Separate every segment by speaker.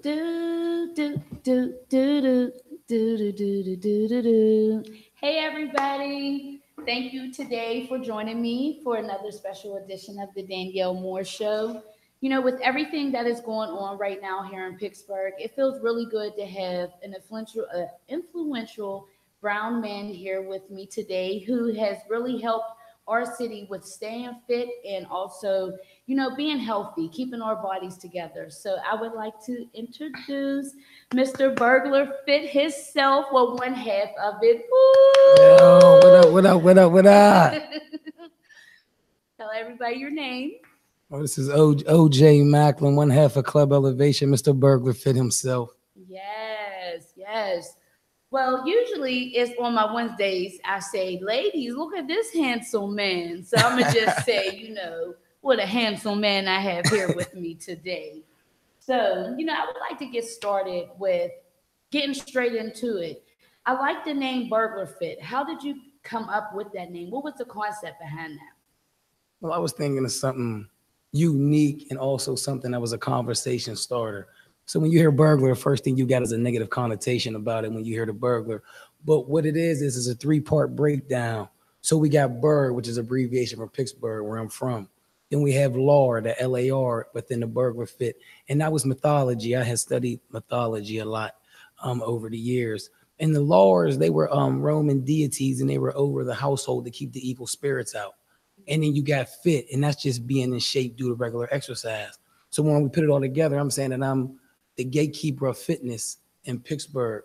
Speaker 1: Do do do do do do do do do do do. Hey everybody! Thank you today for joining me for another special edition of the Danielle Moore Show. You know, with everything that is going on right now here in Pittsburgh, it feels really good to have an influential brown man here with me today who has really helped our city with staying fit and also, being healthy, keeping our bodies together. So I would like to introduce Mr. Burglar Fit himself, well, one half of it.
Speaker 2: Yo, what up,
Speaker 1: Woo!
Speaker 2: what up, what up, what up?
Speaker 1: Tell everybody your name.
Speaker 2: Oh, this is OJ Macklin, one half of Club Elevation, Mr. BurghlarFit himself.
Speaker 1: Yes, yes. Well, usually it's on my Wednesdays. I say, ladies, look at this handsome man. So I'm going to just say, what a handsome man I have here with me today. So, I would like to get started with getting straight into it. I like the name Burglar Fit. How did you come up with that name? What was the concept behind that?
Speaker 2: Well, I was thinking of something unique and also something that was a conversation starter. So when you hear burglar, the first thing you got is a negative connotation about it when you hear the burglar. But what it is a three-part breakdown. So we got Burgh, which is abbreviation for Pittsburgh, where I'm from. Then we have LAR, the LAR, within the burglar fit. And that was mythology. I had studied mythology a lot over the years. And the Lars, they were Roman deities, and they were over the household to keep the evil spirits out. And then you got fit, and that's just being in shape due to regular exercise. So when we put it all together, I'm saying that I'm the gatekeeper of fitness in Pittsburgh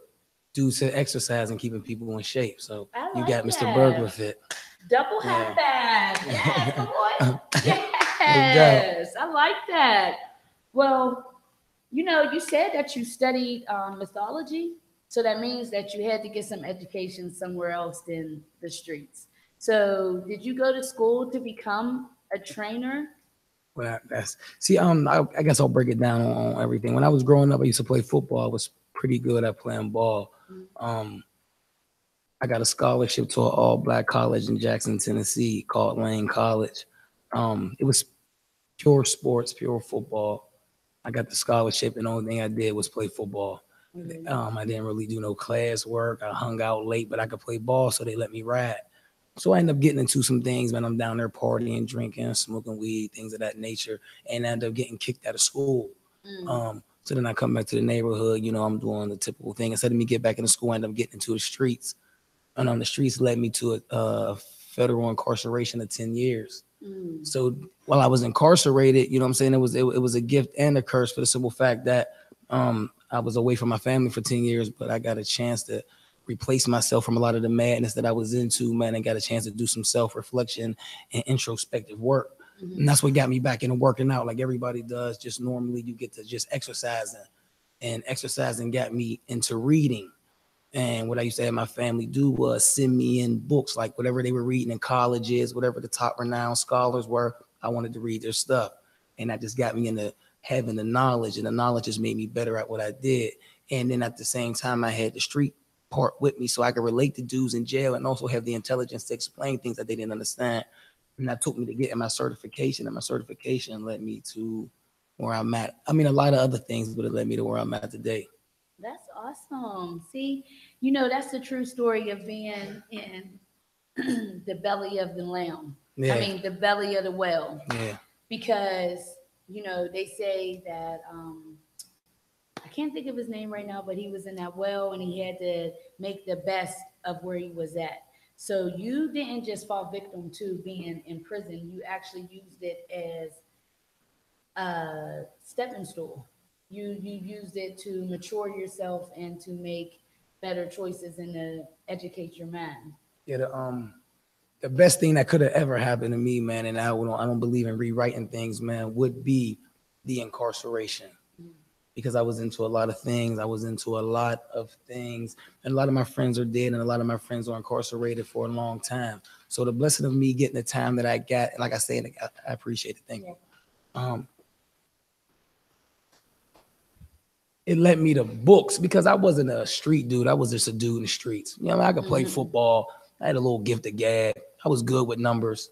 Speaker 2: due to exercise and keeping people in shape. So
Speaker 1: I
Speaker 2: you
Speaker 1: like
Speaker 2: got Mr.
Speaker 1: that.
Speaker 2: Burglar Fit.
Speaker 1: Double half
Speaker 2: Yeah.
Speaker 1: bath. Yes, come on.
Speaker 2: No doubt.
Speaker 1: Yes, I like that. Well, you said that you studied mythology, so that means that you had to get some education somewhere else than the streets. So, did you go to school to become a trainer?
Speaker 2: Well, that's see. I guess I'll break it down on everything. When I was growing up, I used to play football. I was pretty good at playing ball. Um, I got a scholarship to an all-black college in Jackson, Tennessee, called Lane College. It was pure sports, pure football. I got the scholarship, and the only thing I did was play football.
Speaker 1: Mhm.
Speaker 2: I didn't really do no class work. I hung out late, but I could play ball, so they let me ride. So I ended up getting into some things when I'm down there partying, drinking, smoking weed, things of that nature, and I ended up getting kicked out of school.
Speaker 1: Mm.
Speaker 2: So then I come back to the neighborhood, I'm doing the typical thing. Instead of me get back into school, I end up getting into the streets. And on the streets led me to a federal incarceration of 10 years.
Speaker 1: Mm.
Speaker 2: So while I was incarcerated, you know what I'm saying, it was a gift and a curse for the simple fact that I was away from my family for 10 years, but I got a chance to replace myself from a lot of the madness that I was into, man, and got a chance to do some self-reflection and introspective work. And
Speaker 1: Mhm.
Speaker 2: that's what got me back into working out like everybody does. Just normally you get to just exercising, and exercising got me into reading. And what I used to have my family do was send me in books, like whatever they were reading in colleges, whatever the top renowned scholars were. I wanted to read their stuff. And that just got me into having the knowledge, and the knowledge just made me better at what I did. And then at the same time, I had the street part with me so I could relate to dudes in jail and also have the intelligence to explain things that they didn't understand. And that took me to getting my certification, and my certification led me to where I'm at. I mean, a lot of other things, but it led me to where I'm at today.
Speaker 1: That's awesome. See, that's the true story of being in the belly of the lamb. I
Speaker 2: Yeah,
Speaker 1: mean, the belly of the whale.
Speaker 2: yeah.
Speaker 1: Because, they say that I can't think of his name right now, but he was in that well and he had to make the best of where he was at. So you didn't just fall victim to being in prison, you actually used it as a stepping stool. You used it to mature yourself and to make better choices and to educate your mind.
Speaker 2: Yeah, the best thing that could have ever happened to me, man, and I don't believe in rewriting things, man, would be the incarceration, because I was into a lot of things. I was into a lot of things, and a lot of my friends are dead, and a lot of my friends are incarcerated for a long time. So the blessing of me getting the time that I got, like I said, I appreciate it. Thank
Speaker 1: Yeah.
Speaker 2: you. It led me to books because I wasn't a street dude. I was just a dude in the streets. I could play
Speaker 1: Mm-hmm.
Speaker 2: football. I had a little gift of gab. I was good with numbers.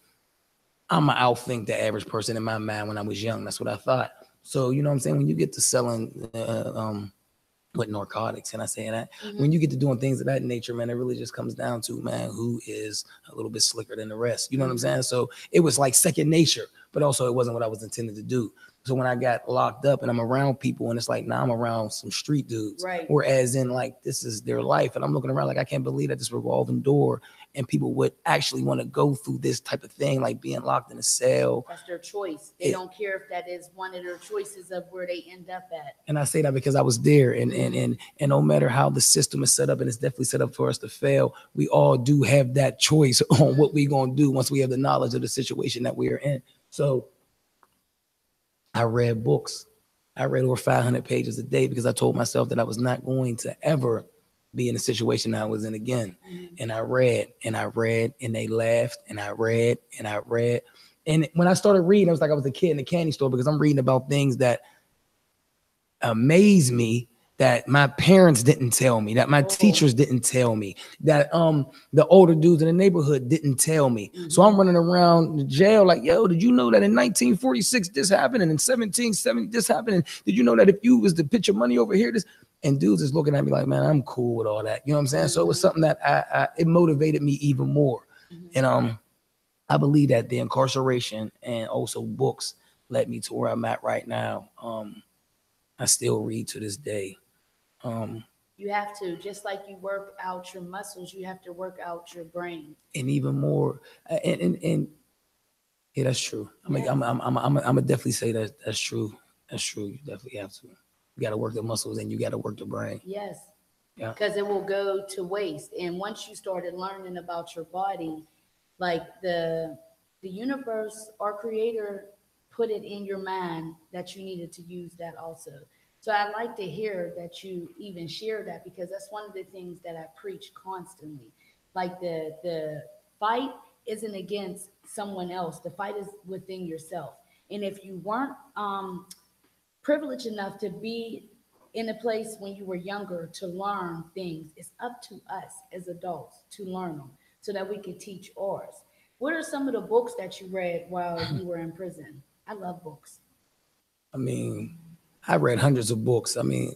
Speaker 2: I'm going to outthink the average person in my mind when I was young. That's what I thought. So, you know what I'm saying? When you get to selling with narcotics, and I say that when you get to doing things of that nature, man, it really just comes down to, man, who is a little bit slicker than the rest. You know what I'm saying? So it was like second nature, but also it wasn't what I was intended to do. So when I got locked up and I'm around people and it's like, now I'm around some street dudes,
Speaker 1: Right.
Speaker 2: whereas in like, this is their life. And I'm looking around like, I can't believe that this revolving door and people would actually want to go through this type of thing, like being locked in a cell.
Speaker 1: That's their choice. They don't care if that is one of their choices of where they end up at.
Speaker 2: And I say that because I was there, and no matter how the system is set up, and it's definitely set up for us to fail, we all do have that choice on what we're gonna do once we have the knowledge of the situation that we are in. So I read books. I read over 500 pages a day because I told myself that I was not going to ever be in a situation I was in again. And I read and I read, and they laughed, and I read and I read. And when I started reading, it was like I was a kid in a candy store because I'm reading about things that amaze me, that my parents didn't tell me, that my teachers didn't tell me, that the older dudes in the neighborhood didn't tell me. So I'm running around the jail like, yo, did you know that in 1946 this happened, and in 1770 this happened, and did you know that if you was to put your money over here, this, and dudes is looking at me like, man, I'm cool with all that. You know what I'm saying? So it was something that it motivated me even more. And I believe that the incarceration and also books led me to where I'm at right now. I still read to this day.
Speaker 1: You have to, just like you work out your muscles, you have to work out your brain.
Speaker 2: And even more, and yeah, that's true. I'm definitely say that that's true. That's true. You definitely have to. You got to work the muscles and you got to work the brain.
Speaker 1: Yes.
Speaker 2: Yeah.
Speaker 1: Because it will go to waste. And once you started learning about your body, like the universe, our creator put it in your mind that you needed to use that also. So I'd like to hear that you even share that, because that's one of the things that I preach constantly. Like the fight isn't against someone else. The fight is within yourself. And if you weren't privileged enough to be in a place when you were younger to learn things, it's up to us as adults to learn them so that we can teach ours. What are some of the books that you read while you were in prison? I love books.
Speaker 2: I mean, I read hundreds of books. I mean,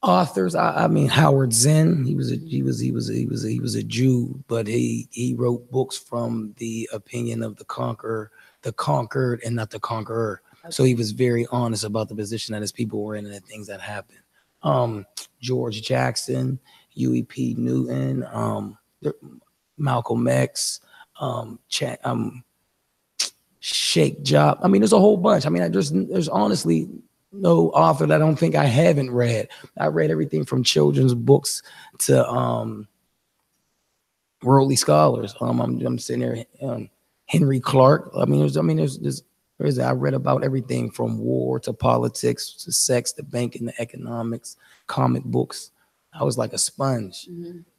Speaker 2: authors. I mean, Howard Zinn. He was a Jew, but he wrote books from the opinion of the conquered, and not the conqueror. Okay. So he was very honest about the position that his people were in and the things that happened. George Jackson, Huey P. Newton, Malcolm X, Sheikh Job. I mean, there's a whole bunch. I mean, there's honestly no author that I don't think I haven't read. I read everything from children's books to worldly scholars. I'm sitting there, Henry Clark. I I read about everything from war to politics to sex to banking to economics, comic books. I was like a sponge,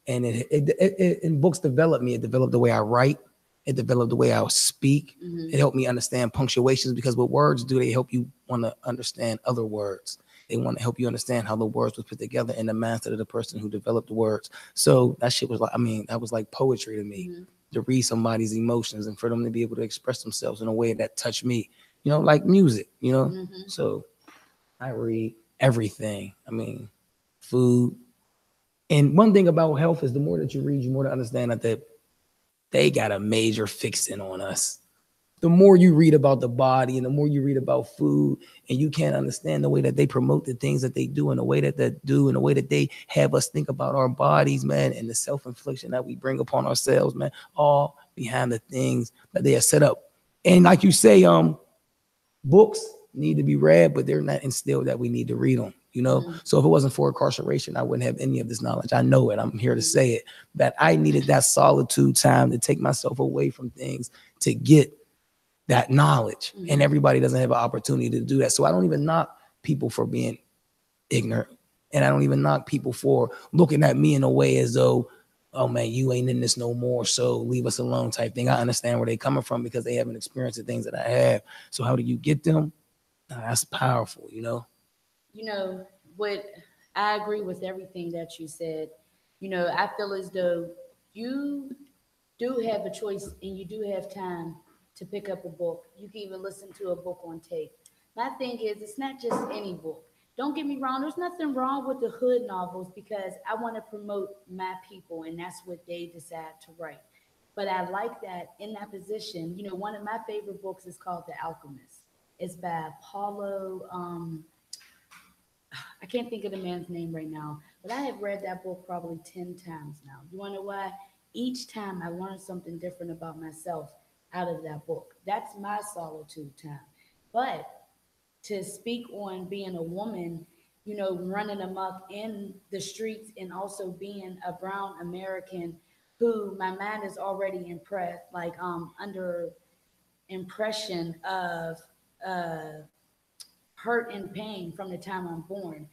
Speaker 2: and and books developed me. It developed the way I write. It developed the way I speak. It helped me understand punctuations, because what words do, they help you want to understand other words. They want to help you understand how the words were put together in the mindset of the person who developed the words. So that shit was like, I mean, that was like poetry to me, to read somebody's emotions and for them to be able to express themselves in a way that touched me, you know, like music, you know? So I read everything. I mean, food. And one thing about health is the more that you read, you more to understand that they got a major fixing on us. The more you read about the body and the more you read about food, and you can't understand the way that they promote the things that they do and the way that they do and the way that they have us think about our bodies, man, and the self-infliction that we bring upon ourselves, man, all behind the things that they have set up. And like you say, books need to be read, but they're not instilled that we need to read them. You know, so if it wasn't for incarceration, I wouldn't have any of this knowledge. I know it. I'm here to say it, that I needed that solitude time to take myself away from things to get that knowledge. And everybody doesn't have an opportunity to do that. So I don't even knock people for being ignorant. And I don't even knock people for looking at me in a way as though, oh man, you ain't in this no more, so leave us alone type thing. I understand where they're coming from because they haven't experienced the things that I have. So how do you get them? That's powerful, you know?
Speaker 1: You know, what I agree with everything that you said. You know, I feel as though you do have a choice and you do have time to pick up a book. You can even listen to a book on tape. My thing is, it's not just any book. Don't get me wrong, there's nothing wrong with the hood novels because I want to promote my people and that's what they decide to write. But I like that in that position. One of my favorite books is called The Alchemist. It's by Paulo. I can't think of the man's name right now, but I have read that book probably 10 times now. You want to know why? Each time I learn something different about myself out of that book. That's my solitude time. But to speak on being a woman, running amok in the streets and also being a brown American who my mind is already impressed, like under impression of uh, hurt and pain from the time I'm born.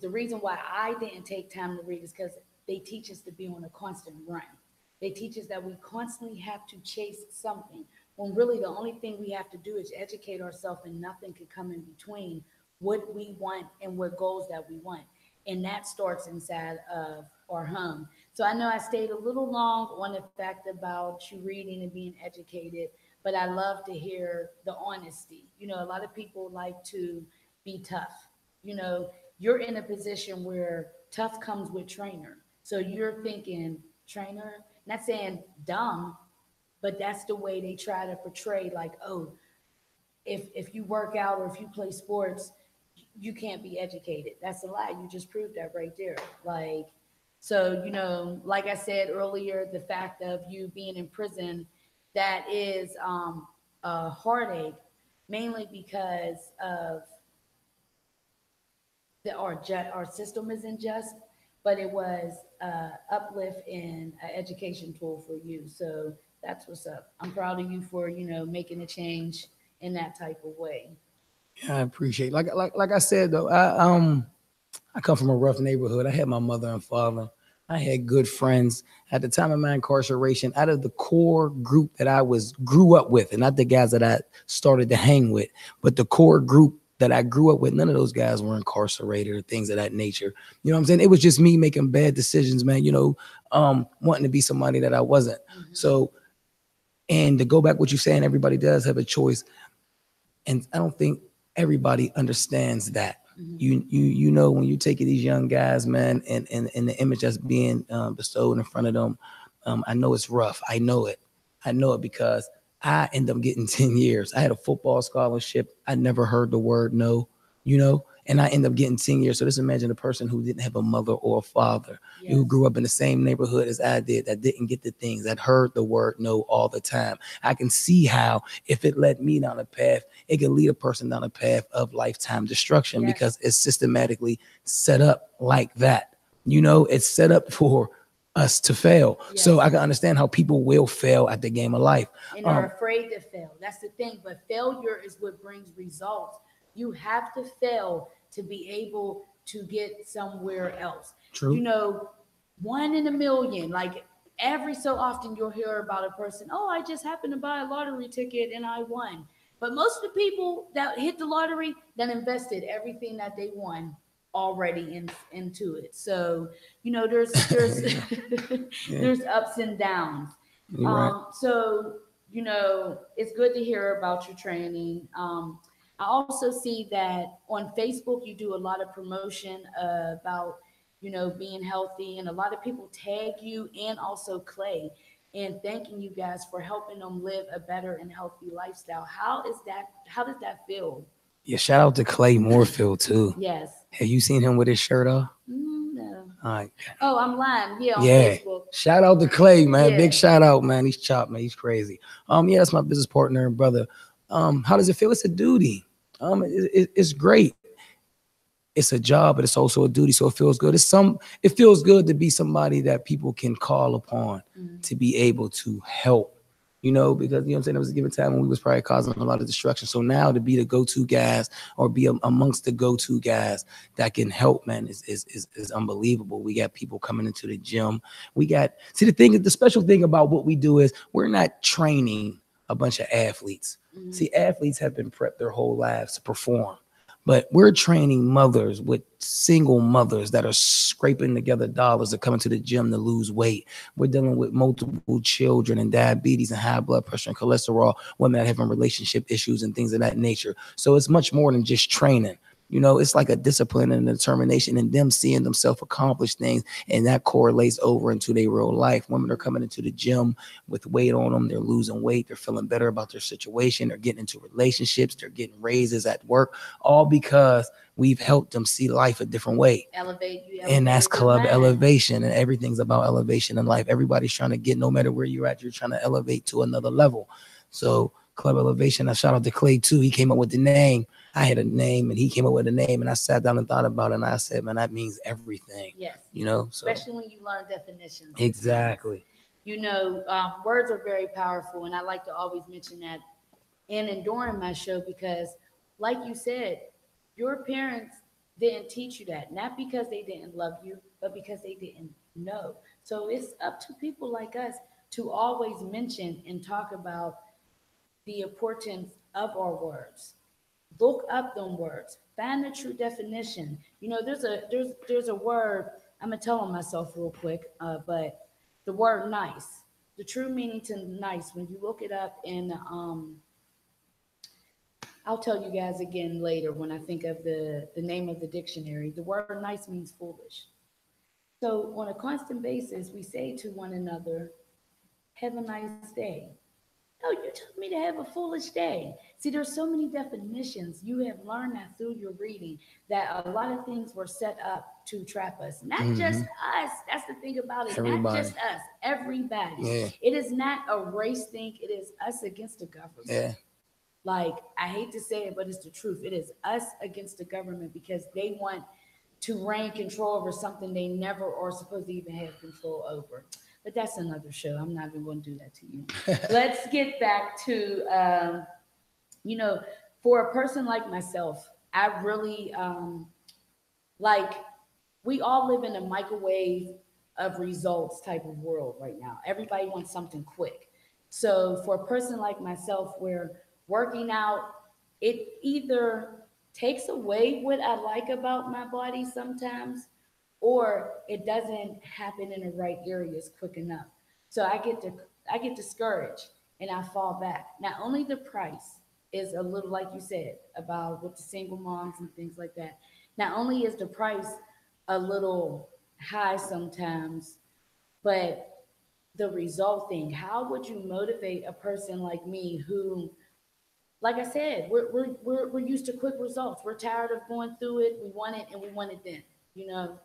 Speaker 1: The reason why I didn't take time to read is because they teach us to be on a constant run. They teach us that we constantly have to chase something, when really the only thing we have to do is educate ourselves and nothing could come in between what we want and what goals that we want. And that starts inside of our home. So I know I stayed a little long on the fact about you reading and being educated, but I love to hear the honesty. A lot of people like to be tough. You're in a position where tough comes with trainer. So you're thinking trainer, not saying dumb, but that's the way they try to portray, like, oh, if you work out or if you play sports, you can't be educated. That's a lie. You just proved that right there. Like, so, like I said earlier, the fact of you being in prison, that is a heartache, mainly because of our system is unjust, but it was uplift and an education tool for you. So that's what's up. I'm proud of you for making a change in that type of way.
Speaker 2: Yeah, I appreciate. Like I said though, I come from a rough neighborhood. I had my mother and father. I had good friends at the time of my incarceration. Out of the core group that I grew up with, and not the guys that I started to hang with, but the core group that I grew up with, none of those guys were incarcerated or things of that nature. You know what I'm saying? It was just me making bad decisions, man. Wanting to be somebody that I wasn't.
Speaker 1: Mm-hmm.
Speaker 2: So, and to go back what you're saying, everybody does have a choice, and I don't think everybody understands that.
Speaker 1: Mm-hmm.
Speaker 2: When you take these young guys, man, and the image that's being bestowed in front of them, I know it's rough. I know it because I end up getting 10 years. I had a football scholarship. I never heard the word no, and I end up getting 10 years. So just imagine a person who didn't have a mother or a father,
Speaker 1: Yes.
Speaker 2: who grew up in the same neighborhood as I did, that didn't get the things, that heard the word no all the time. I can see how if it led me down a path, it could lead a person down a path of lifetime destruction.
Speaker 1: Yes.
Speaker 2: Because it's systematically set up like that. It's set up for us to fail.
Speaker 1: Yes.
Speaker 2: So I can understand how people will fail at the game of life.
Speaker 1: And are afraid to fail. That's the thing. But failure is what brings results. You have to fail to be able to get somewhere else.
Speaker 2: True.
Speaker 1: 1 in a million. Like every so often you'll hear about a person, oh, I just happened to buy a lottery ticket and I won. But most of the people that hit the lottery then invested everything that they won already into it. So, there's
Speaker 2: Yeah.
Speaker 1: there's ups and downs.
Speaker 2: You're right.
Speaker 1: So, it's good to hear about your training. I also see that on Facebook, you do a lot of promotion about, being healthy, and a lot of people tag you and also Clay and thanking you guys for helping them live a better and healthy lifestyle. How does that feel?
Speaker 2: Yeah, shout out to Clay Moorfield too.
Speaker 1: Yes.
Speaker 2: Have you seen him with his shirt off?
Speaker 1: No.
Speaker 2: All right.
Speaker 1: Oh, I'm lying. Yeah, on
Speaker 2: Yeah.
Speaker 1: Facebook.
Speaker 2: Shout out to Clay, man.
Speaker 1: Yeah.
Speaker 2: Big shout out, man. He's chopped, man. He's crazy. Yeah, that's my business partner and brother. How does it feel? It's a duty. It's great. It's a job, but it's also a duty. So it feels good. It feels good to be somebody that people can call upon to be able to help. Because what I'm saying, there was a given time when we was probably causing a lot of destruction. So now to be the go-to guys or be amongst the go-to guys that can help, man, is unbelievable. We got people coming into the gym. The special thing about what we do is we're not training a bunch of athletes. See, athletes have been prepped their whole lives to perform. But we're training mothers with single mothers that are scraping together dollars to come into the gym to lose weight. We're dealing with multiple children and diabetes and high blood pressure and cholesterol, women that having relationship issues and things of that nature. So it's much more than just training. You know, it's like a discipline and a determination and them seeing themselves accomplish things, and that correlates over into their real life. Women are coming into the gym with weight on them. They're losing weight. They're feeling better about their situation. They're getting into relationships. They're getting raises at work, all because we've helped them see life a different way. And that's club elevation, and everything's about elevation in life. Everybody's trying to get, no matter where you're at, you're trying to elevate to another level. So club elevation, I shout out to Clay too. He came up with the name. I had a name and he came up with a name, and I sat down and thought about it, and I said, man, that means everything.
Speaker 1: Yes.
Speaker 2: You know, so,
Speaker 1: especially when you learn definitions.
Speaker 2: Exactly.
Speaker 1: You know, words are very powerful, and I like to always mention that in and during my show, because like you said, your parents didn't teach you that, not because they didn't love you, but because they didn't know. So it's up to people like us to always mention and talk about the importance of our words. Look up them words. Find the true definition. You know, there's a word. I'm gonna tell on myself real quick, but the word nice. The true meaning to nice. When you look it up in, I'll tell you guys again later when I think of the name of the dictionary. The word nice means foolish. So on a constant basis, we say to one another, "Have a nice day." No, you told me to have a foolish day. See, there's so many definitions. You have learned that through your reading, that a lot of things were set up to trap us. Not just us. That's the thing about it.
Speaker 2: Everybody.
Speaker 1: Not just us. Everybody.
Speaker 2: Yeah.
Speaker 1: It is not a race thing. It is us against the government.
Speaker 2: Yeah.
Speaker 1: Like, I hate to say it, but it's the truth. It is us against the government because they want to reign control over something they never are supposed to even have control over. But that's another show. I'm not even going to do that to you. Let's get back to, you know, for a person like myself, I really, like, we all live in a microwave of results type of world right now. Everybody wants something quick. So for a person like myself, where working out, it either takes away what I like about my body sometimes, or it doesn't happen in the right areas quick enough. So I get discouraged and I fall back. Not only the price is a little, like you said, about with the single moms and things like that. Not only is the price a little high sometimes, but the result thing. How would you motivate a person like me who, like I said, we're used to quick results. We're tired of going through it. We want it and we want it then, you know.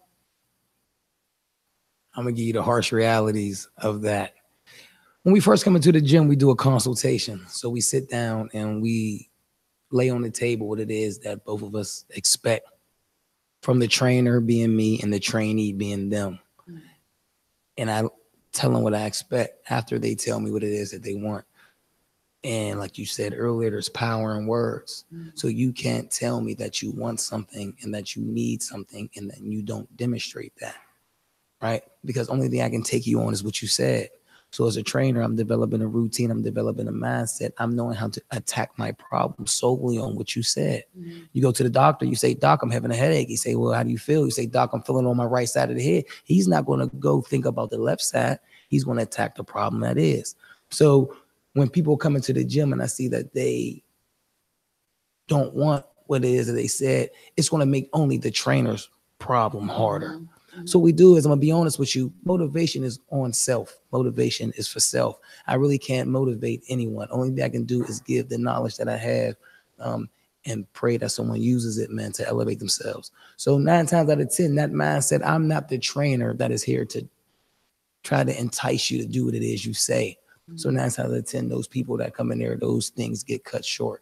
Speaker 2: I'm gonna give you the harsh realities of that. When we first come into the gym, we do a consultation. So we sit down and we lay on the table what it is that both of us expect from the trainer being me and the trainee being them. Mm-hmm. And I tell them what I expect after they tell me what it is that they want. And like you said earlier, there's power in words. Mm-hmm. So you can't tell me that you want something and that you need something and then you don't demonstrate that. Right? Because only thing I can take you on is what you said. So as a trainer, I'm developing a routine. I'm developing a mindset. I'm knowing how to attack my problem solely on what you said. Mm-hmm. You go to the doctor, you say, "Doc, I'm having a headache." You say, "Well, how do you feel?" You say, "Doc, I'm feeling on my right side of the head." He's not going to go think about the left side. He's going to attack the problem that is. So when people come into the gym and I see that they don't want what it is that they said, it's going to make only the trainer's problem harder. Mm-hmm. So what we do is, I'm gonna be honest with you, motivation is on self. Motivation is for self. I really can't motivate anyone. Only thing I can do is give the knowledge that I have and pray that someone uses it, man, to elevate themselves. So 9 times out of 10, that mindset, I'm not the trainer that is here to try to entice you to do what it is you say. Mm-hmm. So 9 times out of 10, those people that come in there, those things get cut short.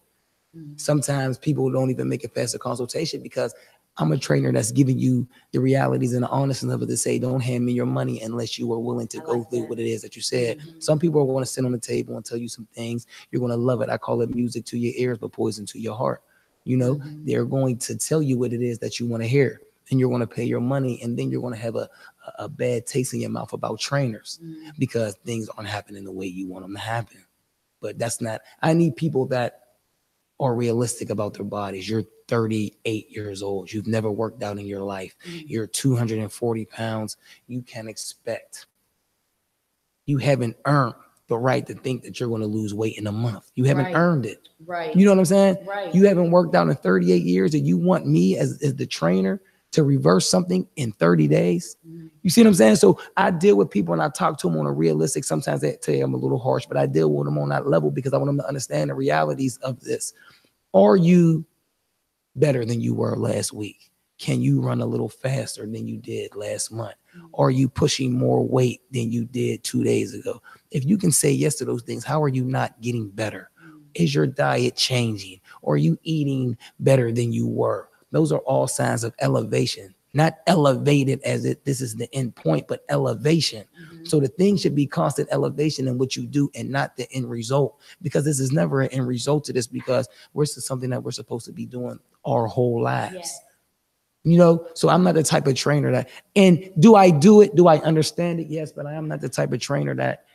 Speaker 2: Mm-hmm. Sometimes people don't even make it past a consultation because I'm a trainer that's giving you the realities and the honesty of it to say, don't hand me your money unless you are willing to go through what it is that you said. Mm-hmm. Some people are going to sit on the table and tell you some things. You're going to love it. I call it music to your ears, but poison to your heart. You know, they're going to tell you what it is that you want to hear, and you're going to pay your money, and then you're going to have a bad taste in your mouth about trainers because things aren't happening the way you want them to happen. But that's not, I need people that are realistic about their bodies. You're 38 years old. You've never worked out in your life. You're 240 pounds. You can expect. You haven't earned the right to think that you're going to lose weight in a month. You haven't earned it.
Speaker 1: Right.
Speaker 2: You know what I'm saying?
Speaker 1: Right.
Speaker 2: You haven't worked out in 38 years and you want me as the trainer to reverse something in 30 days. You see what I'm saying? So I deal with people and I talk to them on a realistic, sometimes they tell you I'm a little harsh, but I deal with them on that level because I want them to understand the realities of this. Are you better than you were last week? Can you run a little faster than you did last month? Are you pushing more weight than you did 2 days ago? If you can say yes to those things, how are you not getting better? Is your diet changing? Or are you eating better than you were? Those are all signs of elevation, not elevated as if this is the end point, but elevation. So the thing should be constant elevation in what you do and not the end result, because this is never an end result to this, because this is something that we're supposed to be doing our whole lives. Yes. You know, so I'm not the type of trainer that, and do I do it? Do I understand it? Yes, but I am not the type of trainer that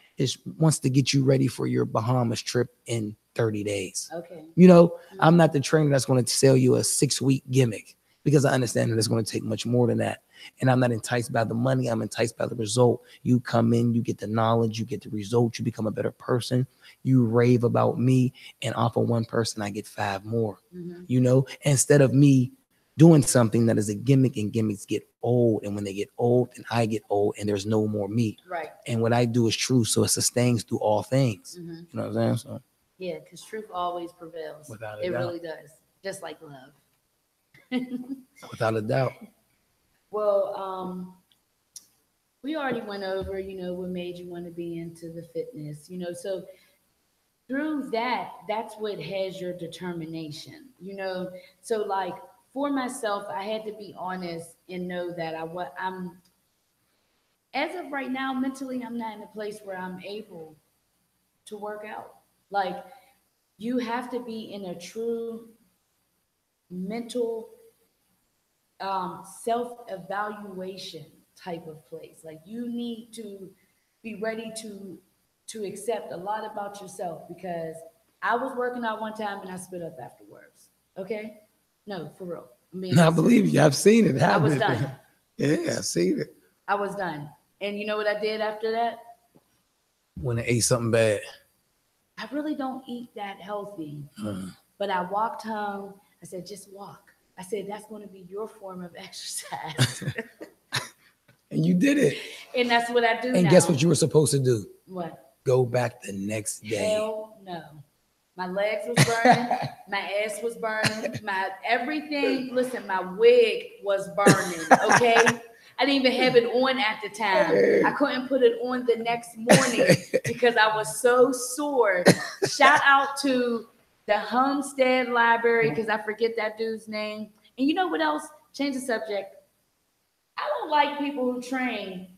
Speaker 2: wants to get you ready for your Bahamas trip in 30 days. Okay. You know, I'm not the trainer that's going to sell you a 6-week gimmick, because I understand that it's going to take much more than that. And I'm not enticed by the money. I'm enticed by the result. You come in, you get the knowledge, you get the result, you become a better person. You rave about me, and off of one person, I get 5 more, you know, instead of me doing something that is a gimmick, and gimmicks get old. And when they get old, and I get old, and there's no more me. Right. And what I do is true. So it sustains through all things. You know what I'm saying? So
Speaker 1: yeah, because truth always prevails. Without a doubt. It really does. Just like love.
Speaker 2: Without a doubt.
Speaker 1: Well, we already went over, you know, what made you want to be into the fitness, you know, so through that, that's what has your determination, you know. So like for myself, I had to be honest and know that I'm, as of right now, mentally, I'm not in a place where I'm able to work out. Like, you have to be in a true mental self-evaluation type of place. Like, you need to be ready to accept a lot about yourself, because I was working out one time and I spit up afterwards. Okay? No, for real.
Speaker 2: I believe you. I've seen it happen.
Speaker 1: I was done.
Speaker 2: Yeah, I've seen it.
Speaker 1: I was done. And you know what I did after that?
Speaker 2: When I ate something bad.
Speaker 1: I really don't eat that healthy. But I walked home. I said, just walk. I said, that's going to be your form of exercise.
Speaker 2: And you did it.
Speaker 1: And that's what I do now.
Speaker 2: And guess what you were supposed to do?
Speaker 1: What?
Speaker 2: Go back the next day.
Speaker 1: Hell no. My legs was burning. My ass was burning. My everything. Listen, my wig was burning. Okay. I didn't even have it on at the time. I couldn't put it on the next morning because I was so sore. Shout out to the Homestead Library, because I forget that dude's name. And you know what else? Change the subject. I don't like people who train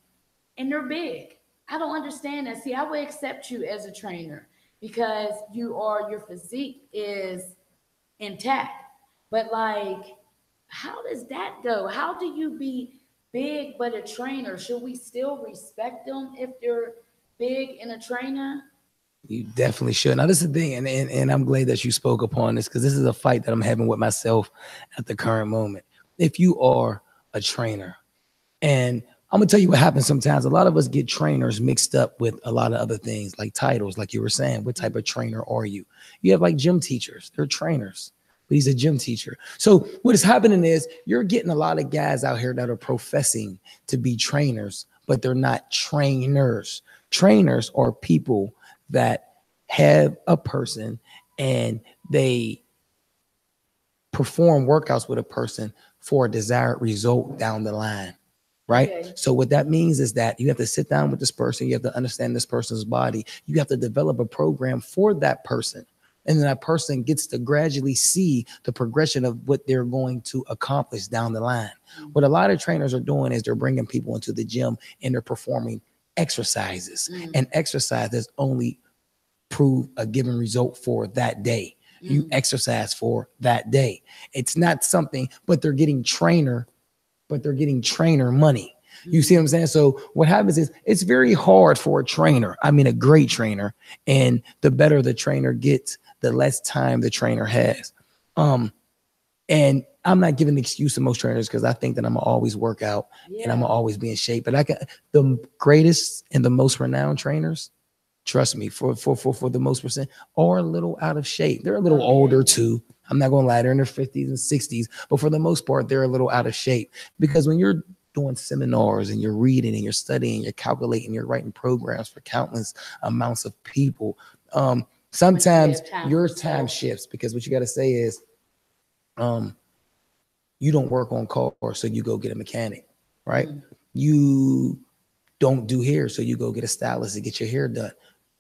Speaker 1: and they're big. I don't understand that. See, I would accept you as a trainer because your physique is intact. But like, how does that go? How do you be big but a trainer? Should we still respect them if they're big and a trainer?
Speaker 2: You definitely should. Now, this is the thing, and I'm glad that you spoke upon this, because this is a fight that I'm having with myself at the current moment. If you are a trainer, and I'm gonna tell you what happens sometimes. A lot of us get trainers mixed up with a lot of other things, like titles, like you were saying. What type of trainer are you? You have like gym teachers. They're trainers, but he's a gym teacher. So what is happening is you're getting a lot of guys out here that are professing to be trainers, but they're not trainers. Trainers are people that have a person and they perform workouts with a person for a desired result down the line. Right. Okay. So what that means is that you have to sit down with this person. You have to understand this person's body. You have to develop a program for that person. And then that person gets to gradually see the progression of what they're going to accomplish down the line. What a lot of trainers are doing is they're bringing people into the gym and they're performing exercises. And exercises only prove a given result for that day. You exercise for that day. It's not something, but they're getting trainer money. You see what I'm saying? So what happens is it's very hard for a trainer. I mean, a great trainer. And the better the trainer gets, the less time the trainer has. And I'm not giving an excuse to most trainers because I think that I'm gonna always work out and I'm gonna always be in shape. But the greatest and the most renowned trainers, trust me, for the most percent, are a little out of shape. They're a little older too. I'm not gonna lie, they're in their 50s and 60s, but for the most part, they're a little out of shape. Because when you're doing seminars and you're reading and you're studying, you're calculating, you're writing programs for countless amounts of people, sometimes your time shifts, because what you got to say is, you don't work on cars, so you go get a mechanic, right? You don't do hair, so you go get a stylist to get your hair done.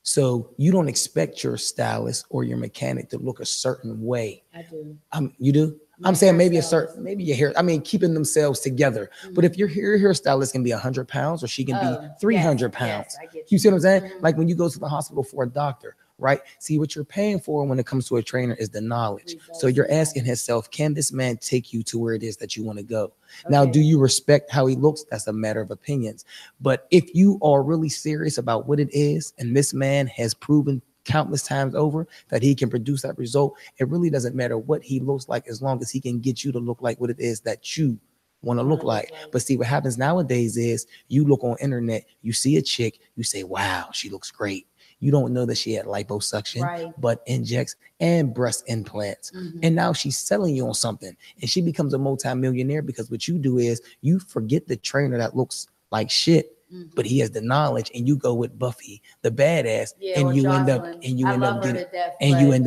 Speaker 2: So you don't expect your stylist or your mechanic to look a certain way. I do. You do? I'm saying maybe maybe your hair, I mean, keeping themselves together. But if your hairstylist can be 100 pounds or she can be 300 pounds, you see what I'm saying? Like when you go to the hospital for a doctor, right? See, what you're paying for when it comes to a trainer is the knowledge. So you're asking himself, can this man take you to where it is that you want to go? Now, do you respect how he looks? That's a matter of opinions. But if you are really serious about what it is, and this man has proven countless times over that he can produce that result, it really doesn't matter what he looks like as long as he can get you to look like what it is that you want to look like. But see, what happens nowadays is you look on internet, you see a chick, you say, wow, she looks great. You don't know that she had liposuction, butt injects, and breast implants. And now she's selling you on something, and she becomes a multimillionaire because what you do is you forget the trainer that looks like shit, but he has the knowledge, and you go with Buffy, the badass, and you end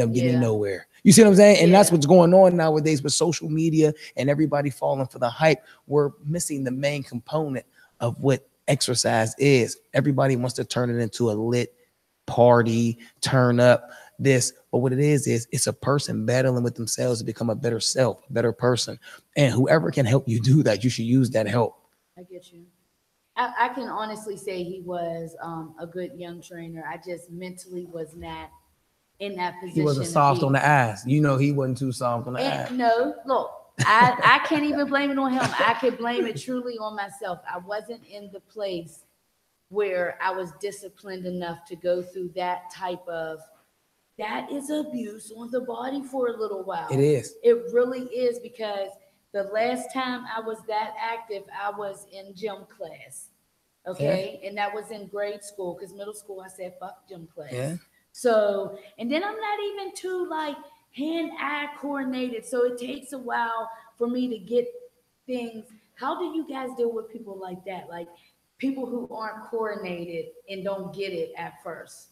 Speaker 2: up getting nowhere. You see what I'm saying? And that's what's going on nowadays with social media and everybody falling for the hype. We're missing the main component of what exercise is. Everybody wants to turn it into a lit party, turn up this, but what it is it's a person battling with themselves to become a better self, a better person. And whoever can help you do that, you should use that help.
Speaker 1: I get you. I can honestly say he was a good young trainer. I just mentally was not in that position.
Speaker 2: He wasn't soft on the ass. You know, he wasn't too soft on the ass.
Speaker 1: No, look, I can't even blame it on him. I could blame it truly on myself. I wasn't in the place where I was disciplined enough to go through that type of, that is abuse on the body for a little while.
Speaker 2: It is.
Speaker 1: It really is, because the last time I was that active, I was in gym class. Okay. Yeah. And that was in grade school, because middle school, I said, fuck gym class. Yeah. So, and then I'm not even too like hand-eye coordinated. So it takes a while for me to get things. How do you guys deal with people like that? Like people who aren't coordinated and don't get it at first?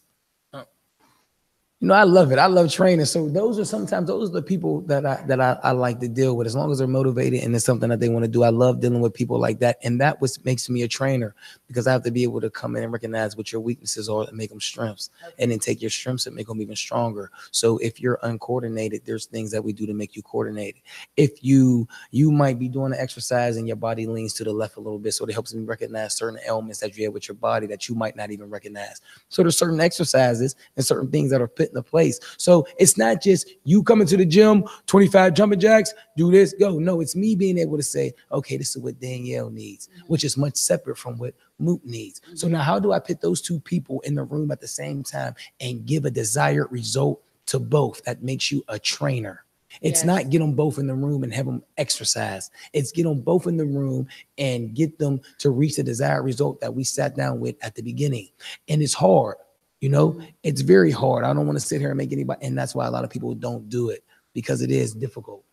Speaker 2: You know, I love it. I love training. So those are the people that I like to deal with, as long as they're motivated and it's something that they want to do. I love dealing with people like that. And that what makes me a trainer, because I have to be able to come in and recognize what your weaknesses are and make them strengths, and then take your strengths and make them even stronger. So if you're uncoordinated, there's things that we do to make you coordinated. If you might be doing an exercise and your body leans to the left a little bit, so it helps me recognize certain ailments that you have with your body that you might not even recognize. So there's certain exercises and certain things that are put into place. So it's not just you coming to the gym, 25 jumping jacks, do this, go. No, it's me being able to say, okay, this is what Danielle needs, which is much separate from what Moot needs. So now how do I put those two people in the room at the same time and give a desired result to both that makes you a trainer? It's not get them both in the room and have them exercise. It's get them both in the room and get them to reach the desired result that we sat down with at the beginning. And it's hard. You know, it's very hard. I don't want to sit here and make anybody, and that's why a lot of people don't do it, because it is difficult.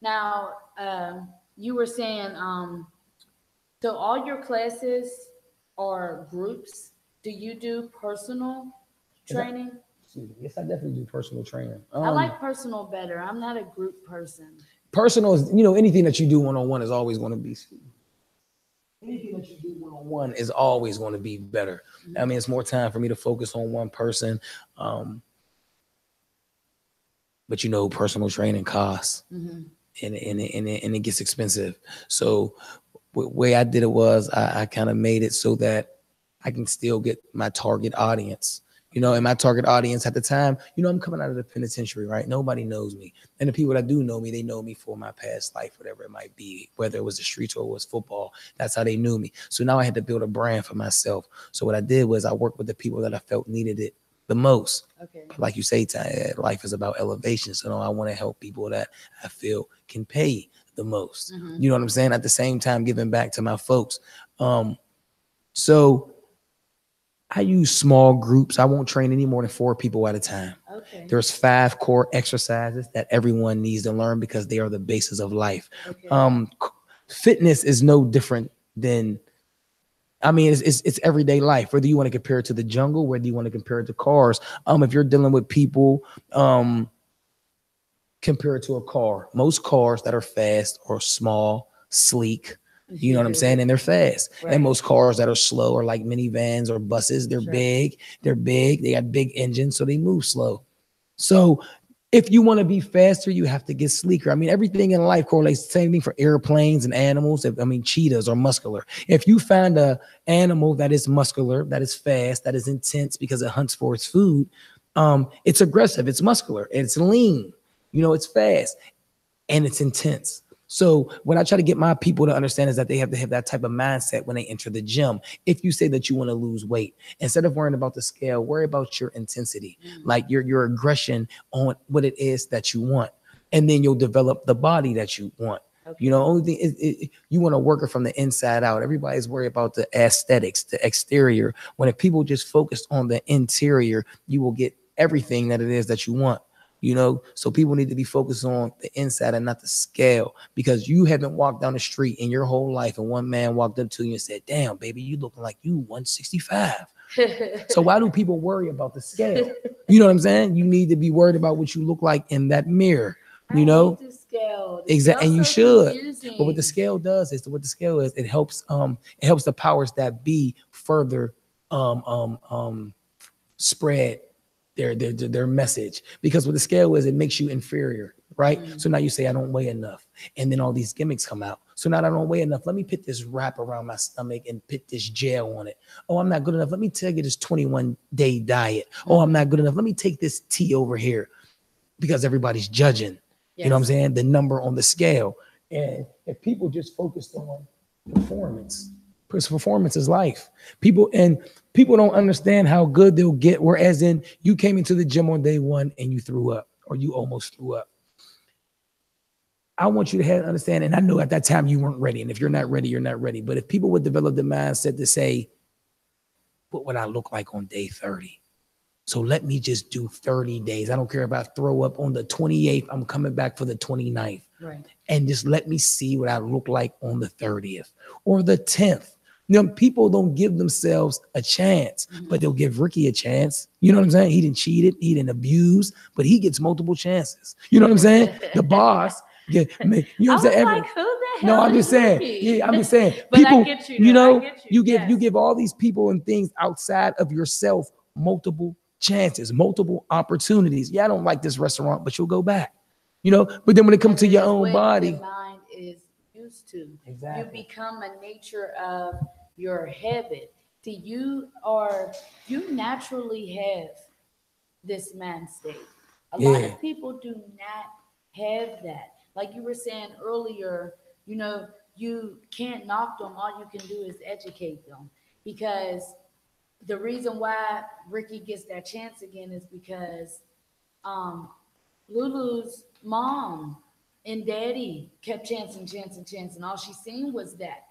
Speaker 1: Now, you were saying, so all your classes are groups. Do you do personal training?
Speaker 2: Yes, I definitely do personal training.
Speaker 1: I like personal better. I'm not a group person.
Speaker 2: Personal is, you know, anything that you do one-on-one is always going to be. Anything that you do one-on-one is always going to be better. I mean, it's more time for me to focus on one person. But you know, personal training costs, and it gets expensive. So the way I did it was I kind of made it so that I can still get my target audience. You know, and my target audience at the time, you know, I'm coming out of the penitentiary, right? Nobody knows me. And the people that do know me, they know me for my past life, whatever it might be, whether it was the streets or it was football. That's how they knew me. So now I had to build a brand for myself. So what I did was I worked with the people that I felt needed it. the most.
Speaker 1: Okay.
Speaker 2: Like you say, life is about elevation. So no, I want to help people that I feel can pay the most. You know what I'm saying? At the same time, giving back to my folks. So I use small groups. I won't train any more than 4 people at a time.
Speaker 1: Okay.
Speaker 2: There's 5 core exercises that everyone needs to learn because they are the basis of life.
Speaker 1: Okay.
Speaker 2: Fitness is no different than, I mean, it's everyday life, whether you want to compare it to the jungle, whether you want to compare it to cars. If you're dealing with people, compare it to a car. Most cars that are fast are small, sleek, you know what I'm saying? And they're fast. Right. And most cars that are slow are like minivans or buses. They're big. They got big engines, so they move slow. So if you want to be faster, you have to get sleeker. I mean, everything in life correlates. Same thing for airplanes and animals. Cheetahs are muscular. If you find a animal that is muscular, that is fast, that is intense because it hunts for its food, it's aggressive, it's muscular, it's lean, it's fast, and it's intense. So what I try to get my people to understand is that they have to have that type of mindset when they enter the gym. If you say that you want to lose weight, instead of worrying about the scale, worry about your intensity, like your aggression on what it is that you want. And then you'll develop the body that you want. Okay. Only thing is you want to work it from the inside out. Everybody's worried about the aesthetics, the exterior. When if people just focus on the interior, you will get everything that it is that you want. So people need to be focused on the inside and not the scale, because you haven't walked down the street in your whole life and one man walked up to you and said, damn, baby, you looking like you 165. So why do people worry about the scale? You know what I'm saying? You need to be worried about what you look like in that mirror, The scale. Exactly. And you should. Confusing. But what the scale does is it helps the powers that be further spread their message, because what the scale is, it makes you inferior, right? So now you say, I don't weigh enough, and then all these gimmicks come out. So now I don't weigh enough, let me put this wrap around my stomach and put this gel on it. Oh, I'm not good enough, let me take this 21-day diet. Oh, I'm not good enough, let me take this tea over here, because everybody's judging. Yes. You know what I'm saying? The number on the scale. And if people just focused on performance is life. People don't understand how good they'll get. Whereas in you came into the gym on day 1 and you threw up, or you almost threw up. I want you to have understand, and I know at that time you weren't ready. And if you're not ready, you're not ready. But if people would develop the mindset to say, what would I look like on day 30? So let me just do 30 days. I don't care if I throw up on the 28th. I'm coming back for the 29th. Right. And just let me see what I look like on the 30th or the 10th. People don't give themselves a chance, but they'll give Ricky a chance. You know what I'm saying? He didn't cheat it. He didn't abuse, but he gets multiple chances. You know what I'm saying? The boss. Yeah, you know what I'm saying?
Speaker 1: Like, who the hell?
Speaker 2: No, I'm just saying. Yeah, I'm just saying.
Speaker 1: But people, I get you.
Speaker 2: You give all these people and things outside of yourself multiple chances, multiple opportunities. Yeah, I don't like this restaurant, but you'll go back. But then when it comes to your own body,
Speaker 1: your mind is used to.
Speaker 2: Exactly.
Speaker 1: You become a nature of your habit. You naturally have this mind state. A lot of people do not have that. Like you were saying earlier, you can't knock them. All you can do is educate them, because the reason why Ricky gets that chance again is because Lulu's mom and daddy kept chancing, and all she seen was that.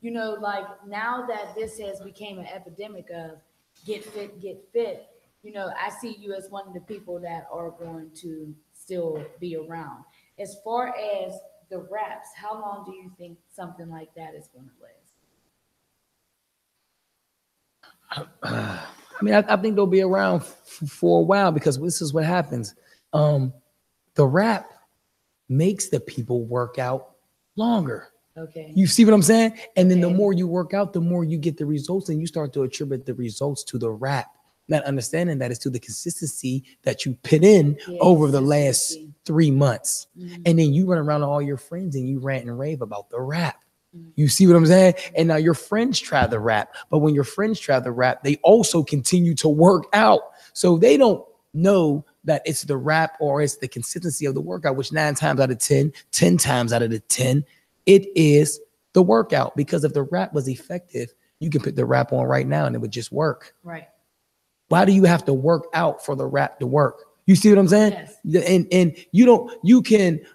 Speaker 1: Like now that this has became an epidemic of get fit, I see you as one of the people that are going to still be around. As far as the wraps, how long do you think something like that is going to last?
Speaker 2: I think they'll be around for a while, because this is what happens. The wrap makes the people work out longer.
Speaker 1: Okay.
Speaker 2: You see what I'm saying? And then the more you work out, the more you get the results, and you start to attribute the results to the wrap. Not understanding that it's to the consistency that you put in over the last 3 months. And then you run around to all your friends and you rant and rave about the wrap. You see what I'm saying? And now your friends try the wrap. But when your friends try the wrap, they also continue to work out. So they don't know that it's the wrap or it's the consistency of the workout, which 9 times out of 10 times out of the 10, it is the workout. Because if the wrap was effective, you can put the wrap on right now and it would just work.
Speaker 1: Right.
Speaker 2: Why do you have to work out for the rap to work? You see what I'm saying?
Speaker 1: Yes.
Speaker 2: And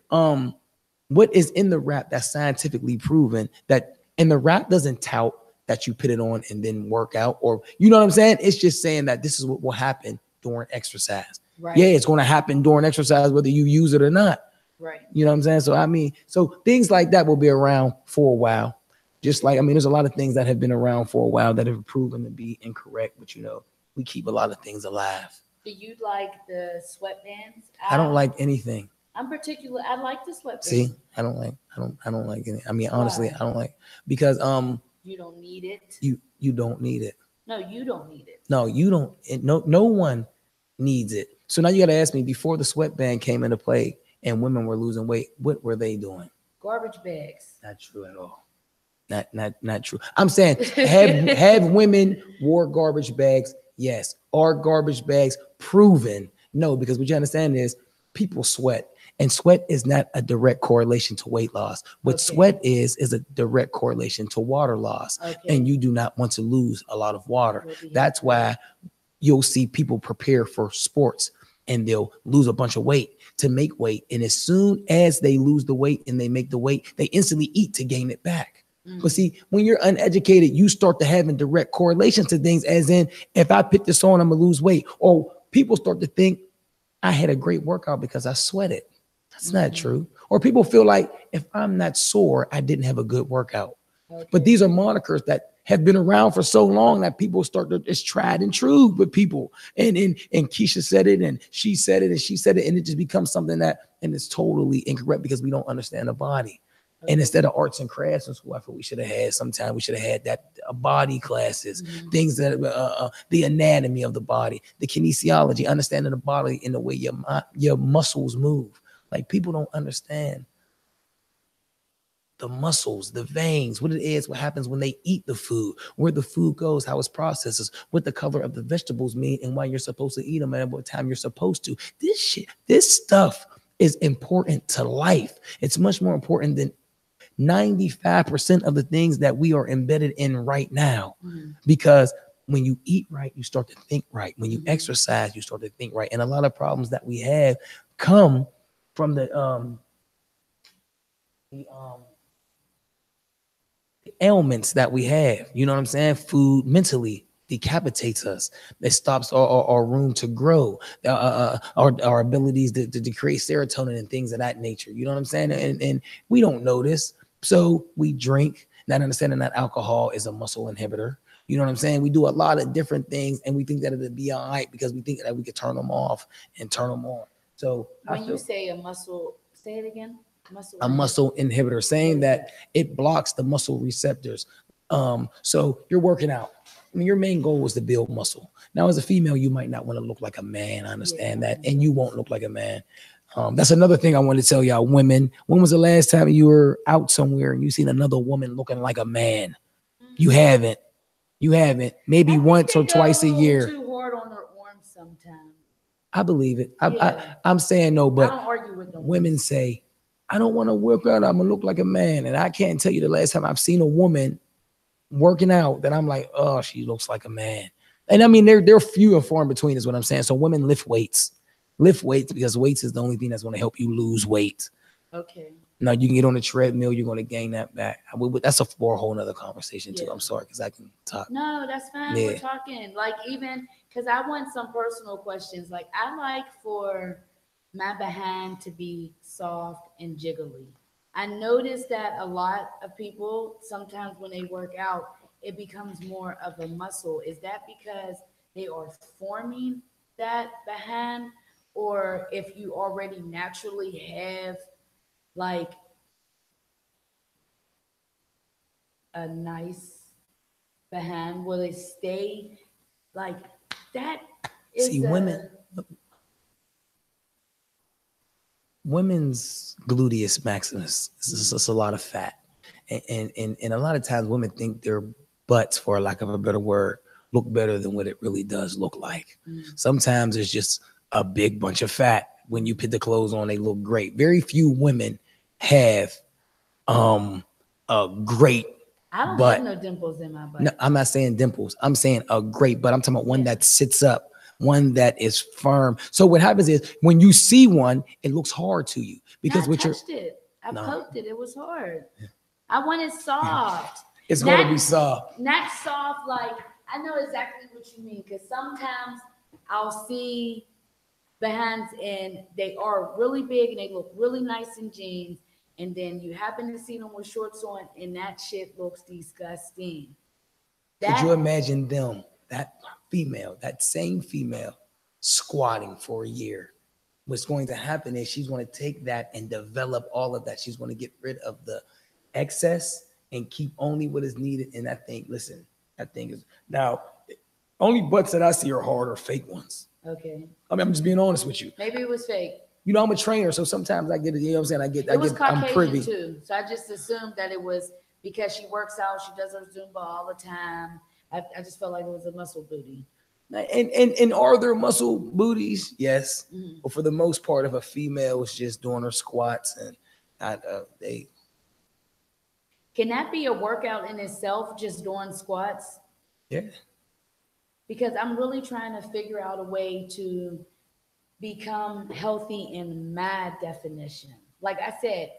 Speaker 2: what is in the rap that's scientifically proven that, and the rap doesn't tout that you put it on and then work out, or you know what I'm saying? It's just saying that this is what will happen during exercise.
Speaker 1: Right.
Speaker 2: Yeah, it's going to happen during exercise, whether you use it or not.
Speaker 1: Right.
Speaker 2: You know what I'm saying? So, I mean, so things like that will be around for a while. Just like, I mean, there's a lot of things that have been around for a while that have proven to be incorrect, but you know, we keep a lot of things alive.
Speaker 1: Do you like the sweatbands?
Speaker 2: I don't like anything.
Speaker 1: I'm particular. I like the sweatbands.
Speaker 2: See, I don't like any. I mean, honestly,
Speaker 1: Why?
Speaker 2: I don't like, because
Speaker 1: you don't need it.
Speaker 2: You don't need it.
Speaker 1: No, you don't need it.
Speaker 2: No, you don't. No one needs it. So now you got to ask me, before the sweatband came into play and women were losing weight, what were they doing?
Speaker 1: Garbage bags.
Speaker 2: Not true at all. Not true. I'm saying, have women wore garbage bags? Yes. Are garbage bags proven? No, because what you understand is people sweat, and sweat is not a direct correlation to weight loss. What sweat is a direct correlation to water loss. And you do not want to lose a lot of water. That's why you'll see people prepare for sports and they'll lose a bunch of weight to make weight. And as soon as they lose the weight and they make the weight, they instantly eat to gain it back. But see, when you're uneducated, you start to having direct correlations to things, as in, if I put this on, I'm gonna lose weight. Or people start to think I had a great workout because I sweated. That's not true. Or people feel like if I'm not sore, I didn't have a good workout. But these are monikers that have been around for so long that people start to, it's tried and true with people. And Keisha said it, and she said it, and she said it, and it just becomes something that, and it's totally incorrect because we don't understand the body. And instead of arts and crafts in school, I thought we should have had, sometime we should have had that body classes, things that the anatomy of the body, the kinesiology, understanding the body in the way your muscles move. Like, people don't understand the muscles, the veins, what it is, what happens when they eat the food, where the food goes, how it's processes, what the color of the vegetables mean, and why you're supposed to eat them and what time you're supposed to. This stuff is important to life. It's much more important than 95% of the things that we are embedded in right now. Because when you eat right, you start to think right. When you exercise, you start to think right. And a lot of problems that we have come from the ailments that we have. You know what I'm saying? Food mentally decapitates us. It stops our room to grow, our abilities to create serotonin and things of that nature. You know what I'm saying? And we don't know this. So we drink, not understanding that alcohol is a muscle inhibitor. You know what I'm saying? We do a lot of different things, and we think that it'll be all right because we think that we could turn them off and turn them on. So
Speaker 1: when you say a muscle, say it again.
Speaker 2: A muscle inhibitor, saying that it blocks the muscle receptors. So you're working out. I mean, your main goal was to build muscle. Now, as a female, you might not want to look like a man. I understand that. And you won't look like a man. That's another thing I want to tell y'all, women. When was the last time you were out somewhere and you seen another woman looking like a man? You haven't. Maybe once or twice a year.
Speaker 1: Too hard on her arms sometimes.
Speaker 2: I believe it. I'm saying no, but
Speaker 1: I don't argue with them.
Speaker 2: Women say, I don't want to work out. I'm gonna look like a man. And I can't tell you the last time I've seen a woman working out that I'm like, oh, she looks like a man. And I mean, they're few and far in between is what I'm saying. So women lift weights because weights is the only thing that's going to help you lose weight.
Speaker 1: Okay.
Speaker 2: Now you can get on the treadmill, you're going to gain that back. That's a whole nother conversation too. I'm sorry, because I can talk.
Speaker 1: No, that's fine. We're talking like, even because I want some personal questions. Like, I like for my behind to be soft and jiggly. I noticed that a lot of people, sometimes when they work out, it becomes more of a muscle. Is that because they are forming that behind, or if you already naturally have like a nice behind, will it stay like that?
Speaker 2: See, women's gluteus maximus is just a lot of fat, and a lot of times women think their butts, for lack of a better word, look better than what it really does look like. Sometimes it's just a big bunch of fat. When you put the clothes on, they look great. Very few women have a great
Speaker 1: I don't
Speaker 2: But
Speaker 1: have no dimples in my butt.
Speaker 2: no, I'm not saying dimples. I'm saying a great butt. I'm talking about one that sits up, one that is firm. So what happens is when you see one, it looks hard to you because
Speaker 1: I
Speaker 2: with your
Speaker 1: touched it. I
Speaker 2: no,
Speaker 1: poked it. It was hard. I want it soft.
Speaker 2: it's going to be soft.
Speaker 1: Not soft like, I know exactly what you mean, because sometimes I'll see behinds and they are really big and they look really nice in jeans, and then you happen to see them with shorts on and that shit looks disgusting.
Speaker 2: Could you imagine them, that female, that same female, squatting for a year? What's going to happen is she's going to take that and develop all of that. She's going to get rid of the excess and keep only what is needed. And that thing, listen, that thing is now only butts that I see are hard or fake ones.
Speaker 1: Okay.
Speaker 2: I mean, I'm just being honest with you.
Speaker 1: Maybe it was fake.
Speaker 2: You know, I'm a trainer, so sometimes I get it. You know what I'm saying?
Speaker 1: It was Caucasian
Speaker 2: I'm privy
Speaker 1: too, so I just assumed that it was because she works out. She does her Zumba all the time. I just felt like it was a muscle booty.
Speaker 2: And are there muscle booties? Yes, but for the most part, if a female is just doing her squats and they.
Speaker 1: Can that be a workout in itself, just doing squats?
Speaker 2: Yeah.
Speaker 1: Because I'm really trying to figure out a way to become healthy in my definition. Like I said,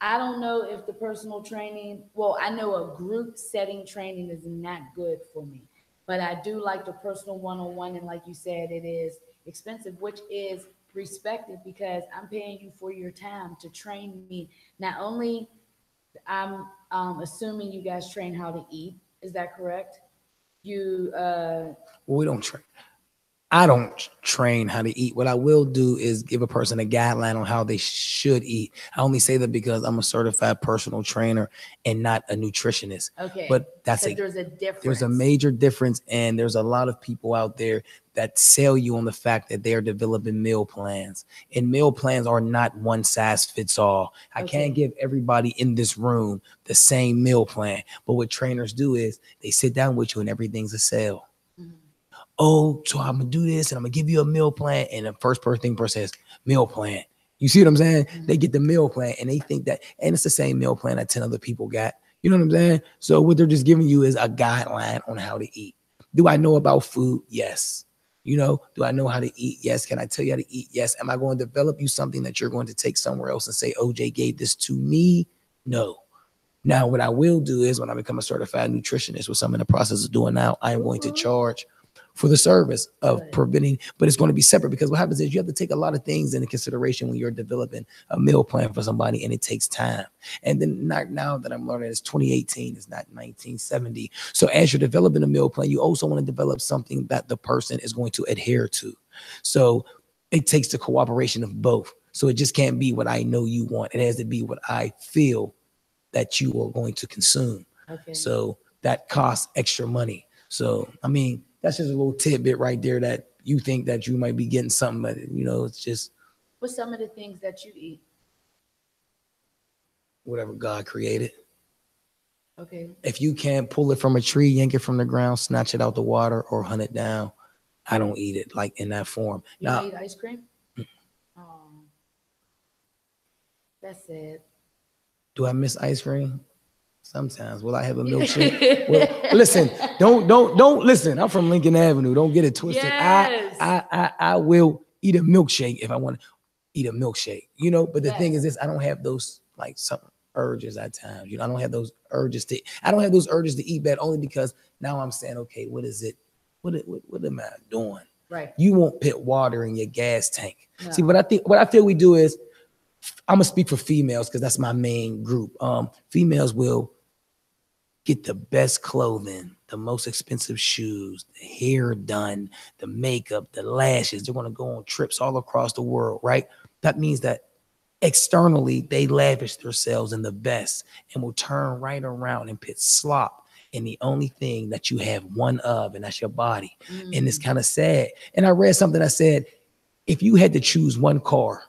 Speaker 1: I don't know if the personal training, well, I know a group setting training is not good for me, but I do like the personal one-on-one. And like you said, it is expensive, which is respected because I'm paying you for your time to train me. Not only I'm assuming you guys train how to eat. Is that correct? You,
Speaker 2: well, we don't train. I don't train how to eat. What I will do is give a person a guideline on how they should eat. I only say that because I'm a certified personal trainer and not a nutritionist.
Speaker 1: Okay.
Speaker 2: But there's a difference. There's a major difference, and there's a lot of people out there that sell you on the fact that they are developing meal plans. And meal plans are not one size fits all. I can't give everybody in this room the same meal plan. But what trainers do is they sit down with you and everything's a sale. Oh, so I'm gonna do this and I'm gonna give you a meal plan. And the first person says meal plan. You see what I'm saying? They get the meal plan and they think that, and it's the same meal plan that 10 other people got. You know what I'm saying? So what they're just giving you is a guideline on how to eat. Do I know about food? Yes. You know, do I know how to eat? Yes. Can I tell you how to eat? Yes. Am I going to develop you something that you're going to take somewhere else and say, OJ gave this to me? No. Now, what I will do is when I become a certified nutritionist, which I'm in the process of doing now, I'm going to charge for the service of preventing, but it's going to be separate because what happens is you have to take a lot of things into consideration when you're developing a meal plan for somebody, and it takes time. And then now that I'm learning, it's 2018, it's not 1970. So as you're developing a meal plan, you also want to develop something that the person is going to adhere to. So it takes the cooperation of both. So it just can't be what I know you want. It has to be what I feel that you are going to consume. Okay. So that costs extra money. So, I mean, that's just a little tidbit right there that you think that you might be getting something, but you know, it's just.
Speaker 1: What's some of the things that you eat?
Speaker 2: Whatever God created.
Speaker 1: Okay.
Speaker 2: If you can't pull it from a tree, yank it from the ground, snatch it out the water, or hunt it down, I don't eat it like in that form.
Speaker 1: You don't eat ice cream? Oh, that's sad.
Speaker 2: Do I miss ice cream? Sometimes. Will I have a milkshake? Well, listen, don't listen. I'm from Lincoln Avenue. Don't get it twisted. Yes. I will eat a milkshake if I want to eat a milkshake, you know, but the thing is this, I don't have those like some urges at times. You know, I don't have those urges to eat bad only because now I'm saying, okay, what is it? What am I doing?
Speaker 1: Right.
Speaker 2: You won't put water in your gas tank. No. See, what I feel we do is I'm gonna speak for females because that's my main group. Females will get the best clothing, the most expensive shoes, the hair done, the makeup, the lashes. They're going to go on trips all across the world, right? That means that externally they lavish themselves in the best and will turn right around and put slop in the only thing that you have one of, and that's your body. And it's kind of sad. And I read something that said, if you had to choose one car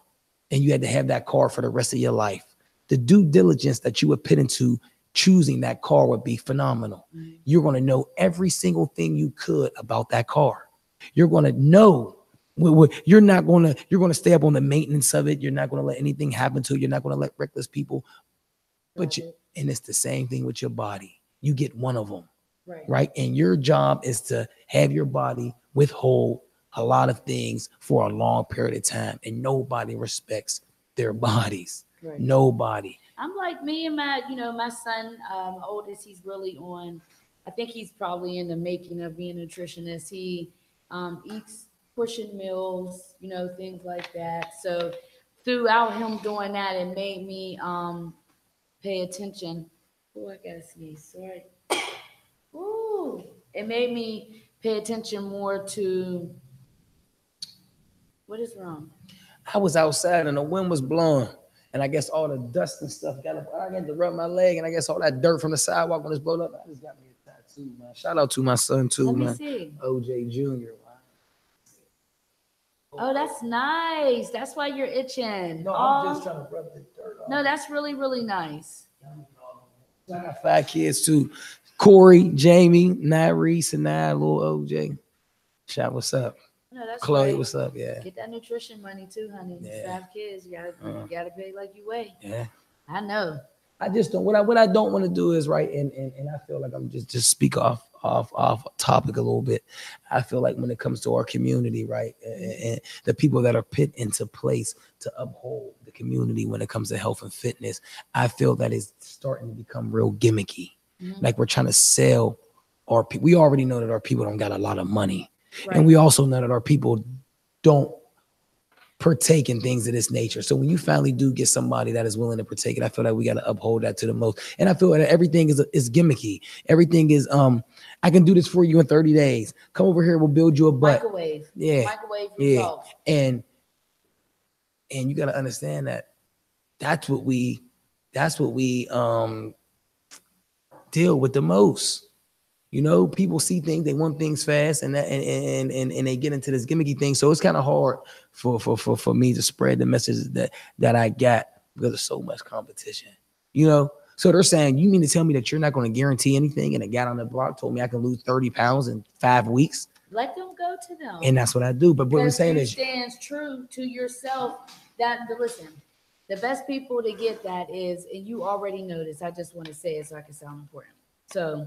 Speaker 2: and you had to have that car for the rest of your life, the due diligence that you would put into choosing that car would be phenomenal. You're going to know every single thing you could about that car. You're going to know. You're going to stay up on the maintenance of it. You're not going to let anything happen to it. You're not going to let reckless people. And it's the same thing with your body. you get one of them,
Speaker 1: Right.
Speaker 2: right? And your job is to have your body withhold a lot of things for a long period of time, and nobody respects their bodies.
Speaker 1: Right.
Speaker 2: Nobody.
Speaker 1: I'm like me and my, my son, oldest, he's really on, I think he's probably in the making of being a nutritionist. He eats portion meals, things like that. So throughout him doing that, it made me pay attention. Oh, I gotta sneeze. Sorry. Ooh, it made me pay attention more to what is wrong.
Speaker 2: I was outside and the wind was blowing. And I guess all the dust and stuff I got to rub my leg, and I guess all that dirt from the sidewalk when it's blown up. I just got me a tattoo, man. Shout out to my son too,
Speaker 1: Let me
Speaker 2: man.
Speaker 1: see.
Speaker 2: OJ Jr.
Speaker 1: Oh, that's nice. That's why you're itching.
Speaker 2: No, I'm just trying to rub the dirt off.
Speaker 1: No, that's really, really nice.
Speaker 2: I got 5 kids too. Corey, Jamie, Nyrese, and little OJ. Shout, what's up?
Speaker 1: No, that's
Speaker 2: Chloe,
Speaker 1: right.
Speaker 2: what's up? Yeah.
Speaker 1: Get that nutrition money too, honey.
Speaker 2: Yeah.
Speaker 1: 5 kids, you gotta pay like you weigh.
Speaker 2: Yeah.
Speaker 1: I know.
Speaker 2: I just don't. What I don't want to do is right, and I feel like I'm just speak off topic a little bit. I feel like when it comes to our community, right, and the people that are put into place to uphold the community when it comes to health and fitness, I feel that it's starting to become real gimmicky. Mm-hmm. Like we're trying to sell our people. We already know that our people don't got a lot of money, right. And we also know that our people don't partake in things of this nature. So when you finally do get somebody that is willing to partake it, I feel like we got to uphold that to the most. And I feel that everything is gimmicky. Everything is I can do this for you in 30 days. Come over here, we'll build you a butt.
Speaker 1: Microwave.
Speaker 2: Yeah.
Speaker 1: Microwave results.
Speaker 2: And you got to understand that that's what we deal with the most. People see things, they want things fast, and they get into this gimmicky thing. So it's kind of hard for me to spread the message that I got because of so much competition. So they're saying, you mean to tell me that you're not going to guarantee anything? And a guy on the block told me I can lose 30 pounds in 5 weeks.
Speaker 1: Let them go to them.
Speaker 2: And that's what I do. But what I'm saying is,
Speaker 1: stands true to yourself. Listen, the best people to get that is, and you already know this, I just want to say it so I can sound important. So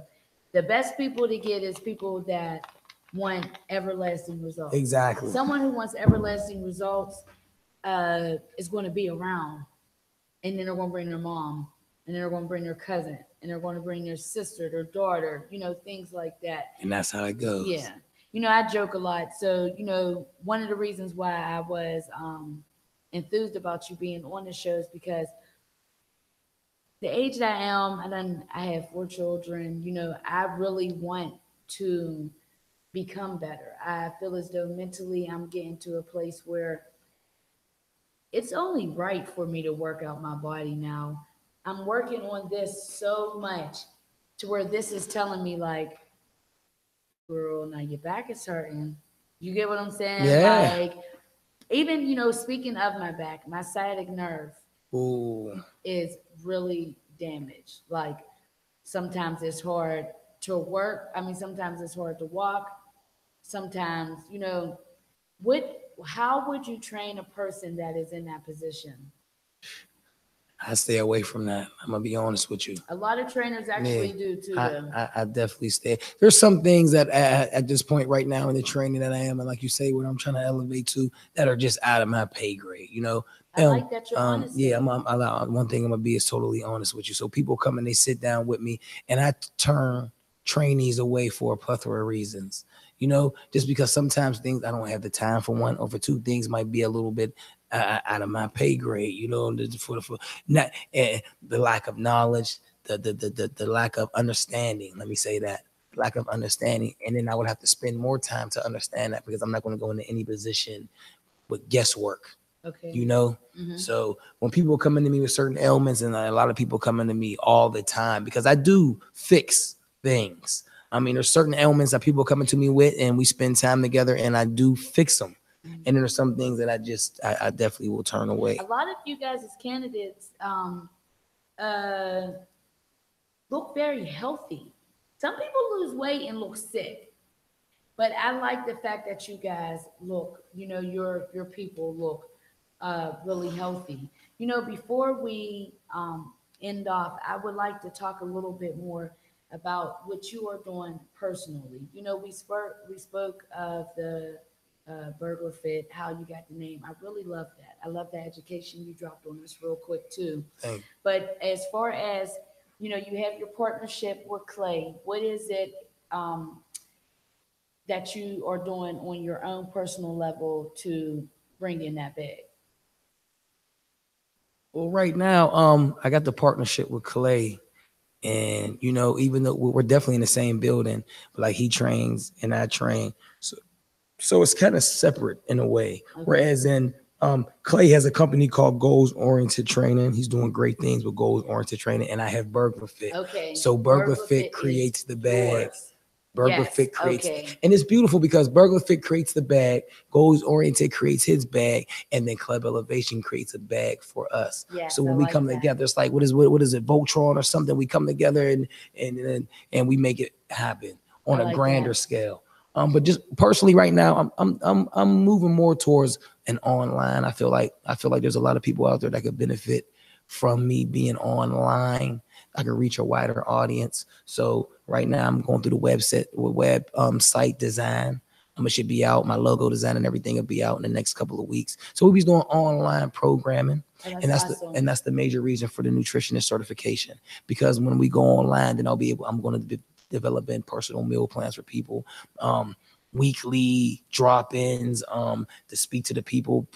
Speaker 1: the best people to get is people that want everlasting results.
Speaker 2: Exactly.
Speaker 1: Someone who wants everlasting results is going to be around, and then they're going to bring their mom, and then they're going to bring their cousin, and they're going to bring their sister, their daughter, things like that.
Speaker 2: And that's how it goes.
Speaker 1: Yeah. I joke a lot. So, one of the reasons why I was enthused about you being on the show is because the age that I am, I have 4 children, I really want to become better. I feel as though mentally I'm getting to a place where it's only right for me to work out my body now. I'm working on this so much to where this is telling me like, girl, now your back is hurting. You get what I'm saying?
Speaker 2: Yeah.
Speaker 1: Like, even, speaking of my back, my sciatic nerve is really damaged. Like, sometimes it's hard to work. Sometimes it's hard to walk. Sometimes, how would you train a person that is in that position?
Speaker 2: I stay away from that. I'm gonna be honest with you.
Speaker 1: A lot of trainers actually do too.
Speaker 2: I definitely stay. There's some things that at this point right now in the training that I am, and like you say, what I'm trying to elevate to, that are just out of my pay grade.
Speaker 1: I like that you're honest.
Speaker 2: Yeah, one thing I'm gonna be is totally honest with you. So people come and they sit down with me, and I turn trainees away for a plethora of reasons. Just because sometimes things I don't have the time for one, or for two, things might be a little bit out of my pay grade, for not the lack of knowledge, the lack of understanding. Let me say that lack of understanding, and then I would have to spend more time to understand that because I'm not going to go into any position with guesswork.
Speaker 1: Okay.
Speaker 2: Mm-hmm. So when people come into me with certain ailments, and a lot of people come into me all the time because I do fix things. There's certain ailments that people come into me with, and we spend time together, and I do fix them. And then there's some things that I definitely will turn away.
Speaker 1: A lot of you guys as candidates look very healthy. Some people lose weight and look sick. But I like the fact that you guys look, your people look really healthy. Before we end off, I would like to talk a little bit more about what you are doing personally. You know, we spoke of the BurghlarFit, how you got the name. I really love that. I love the education you dropped on us real quick too.
Speaker 2: Thank
Speaker 1: But as far as you know, you have your partnership with Clay. What is it that you are doing on your own personal level to bring in that bag?
Speaker 2: Well, right now, I got the partnership with Clay, and you know, even though we're definitely in the same building, but like he trains and I train, so it's kind of separate in a way.
Speaker 1: Okay.
Speaker 2: Whereas in Clay has a company called Goals Oriented Training. He's doing great things with Goals Oriented Training, and I have BurghlarFit.
Speaker 1: Okay.
Speaker 2: So BurghlarFit creates the bag.
Speaker 1: Yours.
Speaker 2: BurghlarFit
Speaker 1: Yes.
Speaker 2: creates,
Speaker 1: Okay.
Speaker 2: and it's beautiful because BurghlarFit creates the bag, Goals Oriented creates his bag, and then Club Elevation creates a bag for us.
Speaker 1: Yes,
Speaker 2: So when
Speaker 1: I
Speaker 2: we
Speaker 1: like
Speaker 2: come
Speaker 1: that.
Speaker 2: together, it's like what is it, Voltron or something? We come together and we make it happen on
Speaker 1: I
Speaker 2: a
Speaker 1: like
Speaker 2: grander
Speaker 1: that.
Speaker 2: scale. But just personally, right now, I'm moving more towards an online. I feel like there's a lot of people out there that could benefit from me being online. I can reach a wider audience. So right now, I'm going through the web site design. It should be out. My logo design and everything will be out in the next couple of weeks. So we'll be doing online programming,
Speaker 1: Oh,
Speaker 2: and
Speaker 1: that's awesome.
Speaker 2: that's the major reason for the nutritionist certification. Because when we go online, then I'm going to be developing personal meal plans for people, weekly drop-ins, to speak to the people,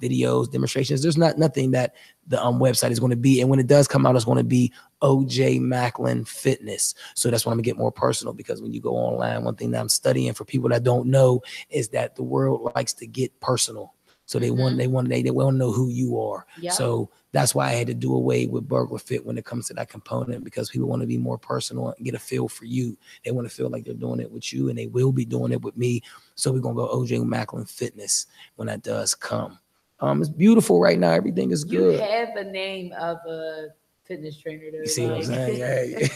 Speaker 2: videos, demonstrations. There's nothing that the website is going to be, and when it does come out, it's going to be OJ Macklin Fitness. So that's when I'm gonna get more personal, because when you go online, one thing that I'm studying for people that don't know is that the world likes to get personal. So they want to know who you are.
Speaker 1: Yep.
Speaker 2: So that's why I had to do away with BurghlarFit when it comes to that component, because people want to be more personal and get a feel for you. They want to feel like they're doing it with you, and they will be doing it with me. So we're gonna go OJ Macklin Fitness when that does come. It's beautiful right now. Everything is
Speaker 1: You
Speaker 2: good.
Speaker 1: have the name of a fitness trainer though.
Speaker 2: You see what I'm saying? Yeah.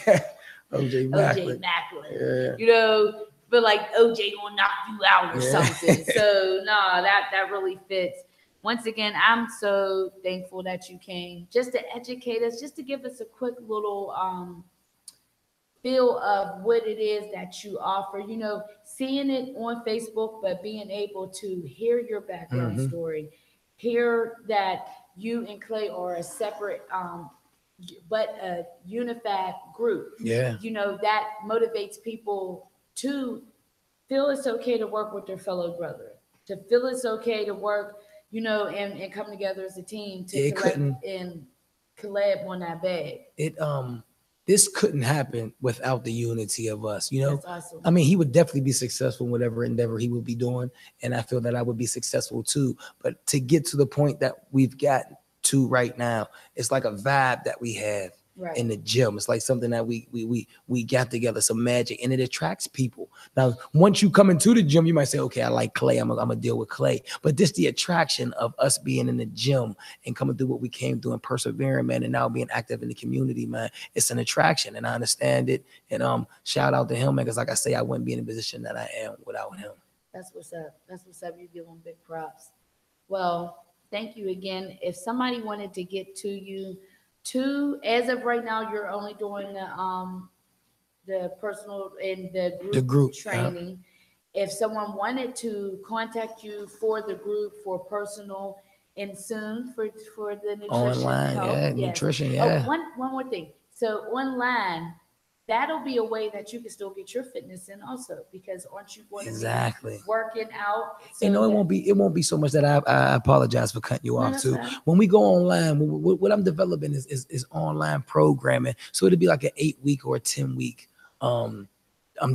Speaker 2: OJ
Speaker 1: OJ
Speaker 2: Macklin.
Speaker 1: Macklin.
Speaker 2: Yeah.
Speaker 1: You know, feel like OJ gonna knock you out or
Speaker 2: Yeah.
Speaker 1: something. So no, that really fits. Once again, I'm so thankful that you came just to educate us, just to give us a quick little feel of what it is that you offer. You know, seeing it on Facebook, but being able to hear your background story, hear that you and Clay are a separate but a unified group.
Speaker 2: Yeah.
Speaker 1: You know, that motivates people to feel it's okay to work with their fellow brother, to feel it's okay to work, you know, and come together as a team to collab on that bag.
Speaker 2: This couldn't happen without the unity of us, you know.
Speaker 1: That's awesome.
Speaker 2: I mean, he would definitely be successful in whatever endeavor he would be doing, and I feel that I would be successful too. But to get to the point that we've gotten to right now, it's like a vibe that we have in the gym. It's like something that we got together, some magic, and it attracts people. Now, once you come into the gym, you might say, okay, I like Clay, I'm gonna deal with Clay. But this the attraction of us being in the gym and coming through what we came through and persevering, man, and now being active in the community, man. It's an attraction, and I understand it. And shout out to him, man, because like I say, I wouldn't be in the position that I am without him.
Speaker 1: That's what's up. That's what's up. You give them big props. Well, thank you again. If somebody wanted to get to you, as of right now, you're only doing the personal and the group training. If someone wanted to contact you for the group, for personal, and soon for the nutrition
Speaker 2: Online,
Speaker 1: help,
Speaker 2: nutrition,
Speaker 1: Oh, one more thing. So online, that'll be a way that you can still get your fitness in also, because aren't you going to be working out? So
Speaker 2: you know, it won't be so much that I apologize for cutting you off too. Right. When we go online, what I'm developing is online programming. So it'll be like an 8-week or a 10-week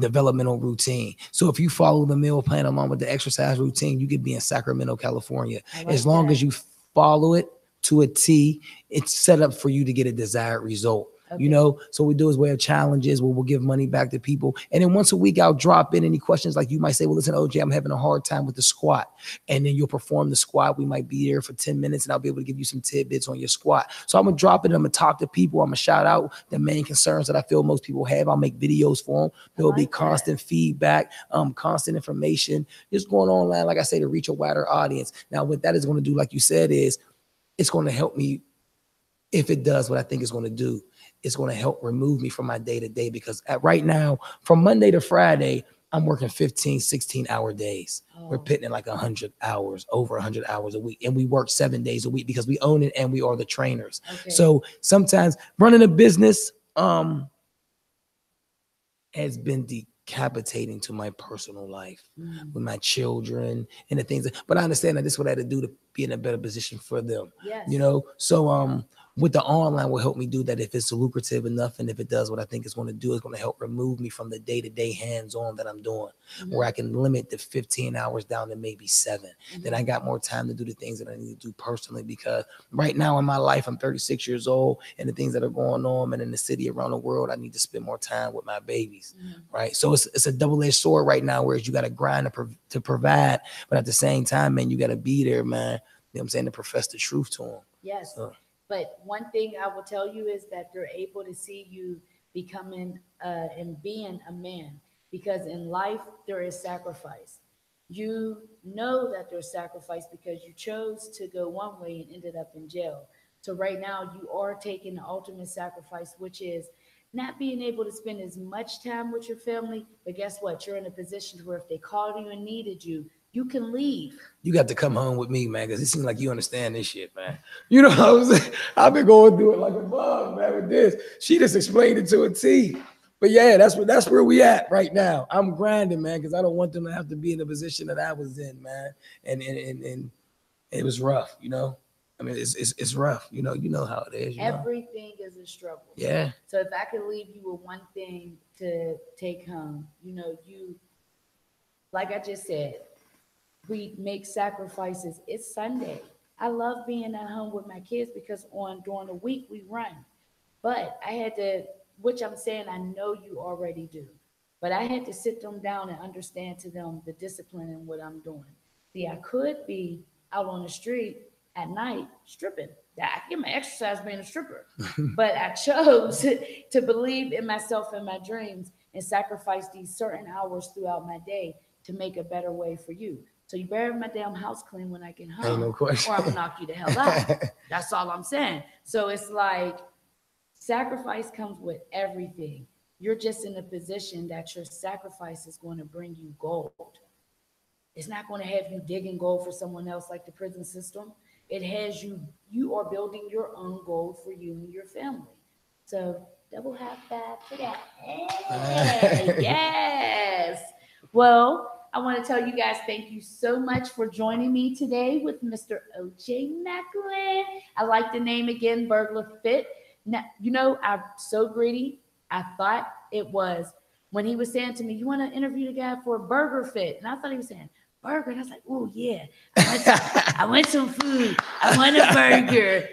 Speaker 2: developmental routine. So if you follow the meal plan along with the exercise routine, you could be in Sacramento, California. As long as you follow it to a T, it's set up for you to get a desired result. You know, so what we do is we have challenges where we'll give money back to people. And then once a week, I'll drop in any questions. Like you might say, well, listen, OJ, I'm having a hard time with the squat. And then you'll perform the squat. We might be there for 10 minutes and I'll be able to give you some tidbits on your squat. So I'm going to drop it. I'm going to talk to people. I'm going to shout out the main concerns that I feel most people have. I'll make videos for them. There'll be constant feedback, constant information. Just going online, like I say, to reach a wider audience. Now, what that is going to do, like you said, is it's going to help me if it does what I think it's going to do, it's going to help remove me from my day to day, because right now, from Monday to Friday, I'm working 15, 16-hour days. We're pitting like 100 hours, over 100 hours a week. And we work 7 days a week because we own it and we are the trainers. Okay. So sometimes running a business has been decapitating to my personal life with my children and the things. But I understand that this is what I had to do to be in a better position for them. Yes. You know, so with the online will help me do that if it's lucrative enough, and if it does what I think it's going to do, it's going to help remove me from the day-to-day hands-on that I'm doing, where I can limit the 15 hours down to maybe 7. Then I got more time to do the things that I need to do personally, because right now in my life, I'm 36 years old, and the things that are going on and in the city around the world, I need to spend more time with my babies, right? So it's a double-edged sword right now, whereas you got to grind to provide, but at the same time, man, you got to be there, man. You know what I'm saying? To profess the truth to them.
Speaker 1: Yes. But one thing I will tell you is that they're able to see you becoming and being a man, because in life there is sacrifice. You know that there's sacrifice because you chose to go one way and ended up in jail. So right now you are taking the ultimate sacrifice, which is not being able to spend as much time with your family. But guess what? You're in a position where if they called you and needed you, you can leave. You
Speaker 2: got to come home with me, man, because it seems like you understand this shit, man. You know what I'm saying? I've been going through it like a bug, man, with this. She just explained it to a T. But yeah, that's where we at right now. I'm grinding, man, because I don't want them to have to be in the position that I was in, man. And it was rough, you know? I mean, it's rough, you know how it is.
Speaker 1: Everything is a struggle.
Speaker 2: Yeah.
Speaker 1: So if I could leave you with one thing to take home, you, like I just said, we make sacrifices. It's Sunday. I love being at home with my kids because during the week we run. But I had to, which I'm saying I know you already do, but I had to sit them down and understand to them the discipline in what I'm doing. See, I could be out on the street at night stripping. I get my exercise being a stripper. But I chose to believe in myself and my dreams and sacrifice these certain hours throughout my day to make a better way for you. So you better have my damn house clean when I get home,
Speaker 2: no question.
Speaker 1: or I'm gonna knock you the hell out. That's all I'm saying. So it's like sacrifice comes with everything. You're just in a position that your sacrifice is going to bring you gold. It's not going to have you digging gold for someone else like the prison system. It has you are building your own gold for you and your family. So double half back for that. Hey, yes. Well, I want to tell you guys thank you so much for joining me today with Mr. O.J. Macklin. I like the name again, BurghlarFit. Now, I'm so greedy. I thought it was when he was saying to me, you want to interview the guy for BurghlarFit? And I thought he was saying burger. And I was like, oh, yeah. I want some food. I want a burger.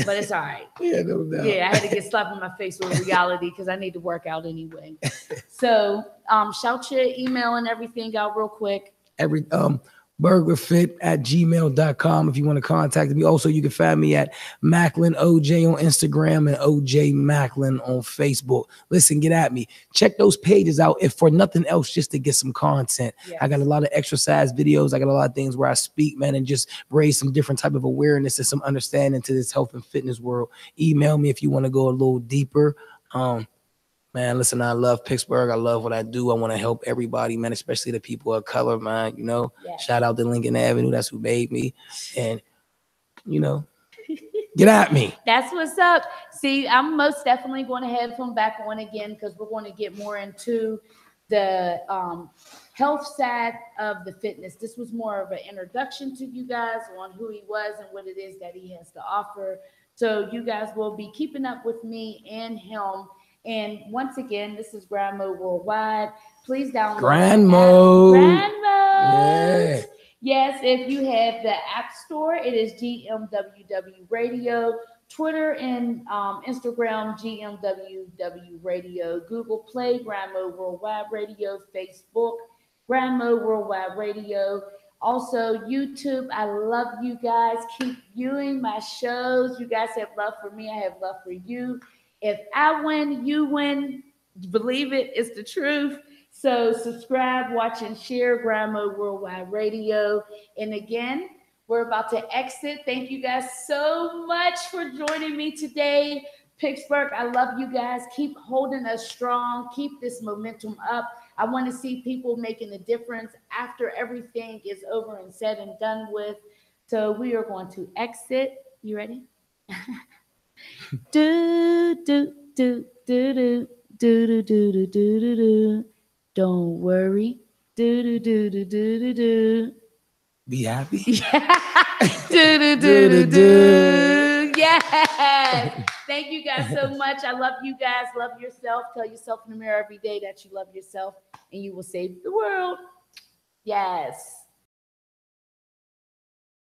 Speaker 1: But it's all right.
Speaker 2: Yeah, no doubt.
Speaker 1: Yeah, I had to get slapped in my face with reality because I need to work out anyway. So shout your email and everything out real quick. BurghlarFit@gmail.com if you want to contact me. Also, you can find me at Macklin OJ on Instagram and OJ Macklin on Facebook. Listen, get at me. Check those pages out if for nothing else, just to get some content. Yes. I got a lot of exercise videos. I got a lot of things where I speak, man, and just raise some different type of awareness and some understanding to this health and fitness world. Email me if you want to go a little deeper. Man, listen, I love Pittsburgh. I love what I do. I want to help everybody, man, especially the people of color, man. Yes. Shout out to Lincoln Avenue. That's who made me. And, get at me. That's what's up. See, I'm most definitely going to have him back on again because we're going to get more into the health side of the fitness. This was more of an introduction to you guys on who he was and what it is that he has to offer. So you guys will be keeping up with me and him. And once again, this is Grind Mode Worldwide. Please download
Speaker 2: Grind Mode.
Speaker 1: Yeah. Yes, if you have the App Store, it is GMWW Radio. Twitter and Instagram, GMWW Radio. Google Play, Grind Mode Worldwide Radio. Facebook, Grind Mode Worldwide Radio. Also, YouTube. I love you guys. Keep viewing my shows. You guys have love for me. I have love for you. If I win, you win. Believe it, it's the truth. So subscribe, watch, and share Grind Mode Worldwide Radio. And again, We're about to exit. Thank you guys so much for joining me today. Pittsburgh, I love you guys. Keep holding us strong. Keep this momentum up. I want to see people making a difference after everything is over and said and done with. So we are going to exit. You ready? do, do, do, do, do, do, do, do, do, do, do. Don't worry. Do, do, do, do, do, do, do.
Speaker 2: Be happy.
Speaker 1: do, do, do, do, do. Yes. Thank you guys so much. I love you guys. Love yourself. Tell yourself in the mirror every day that you love yourself and you will save the world. Yes.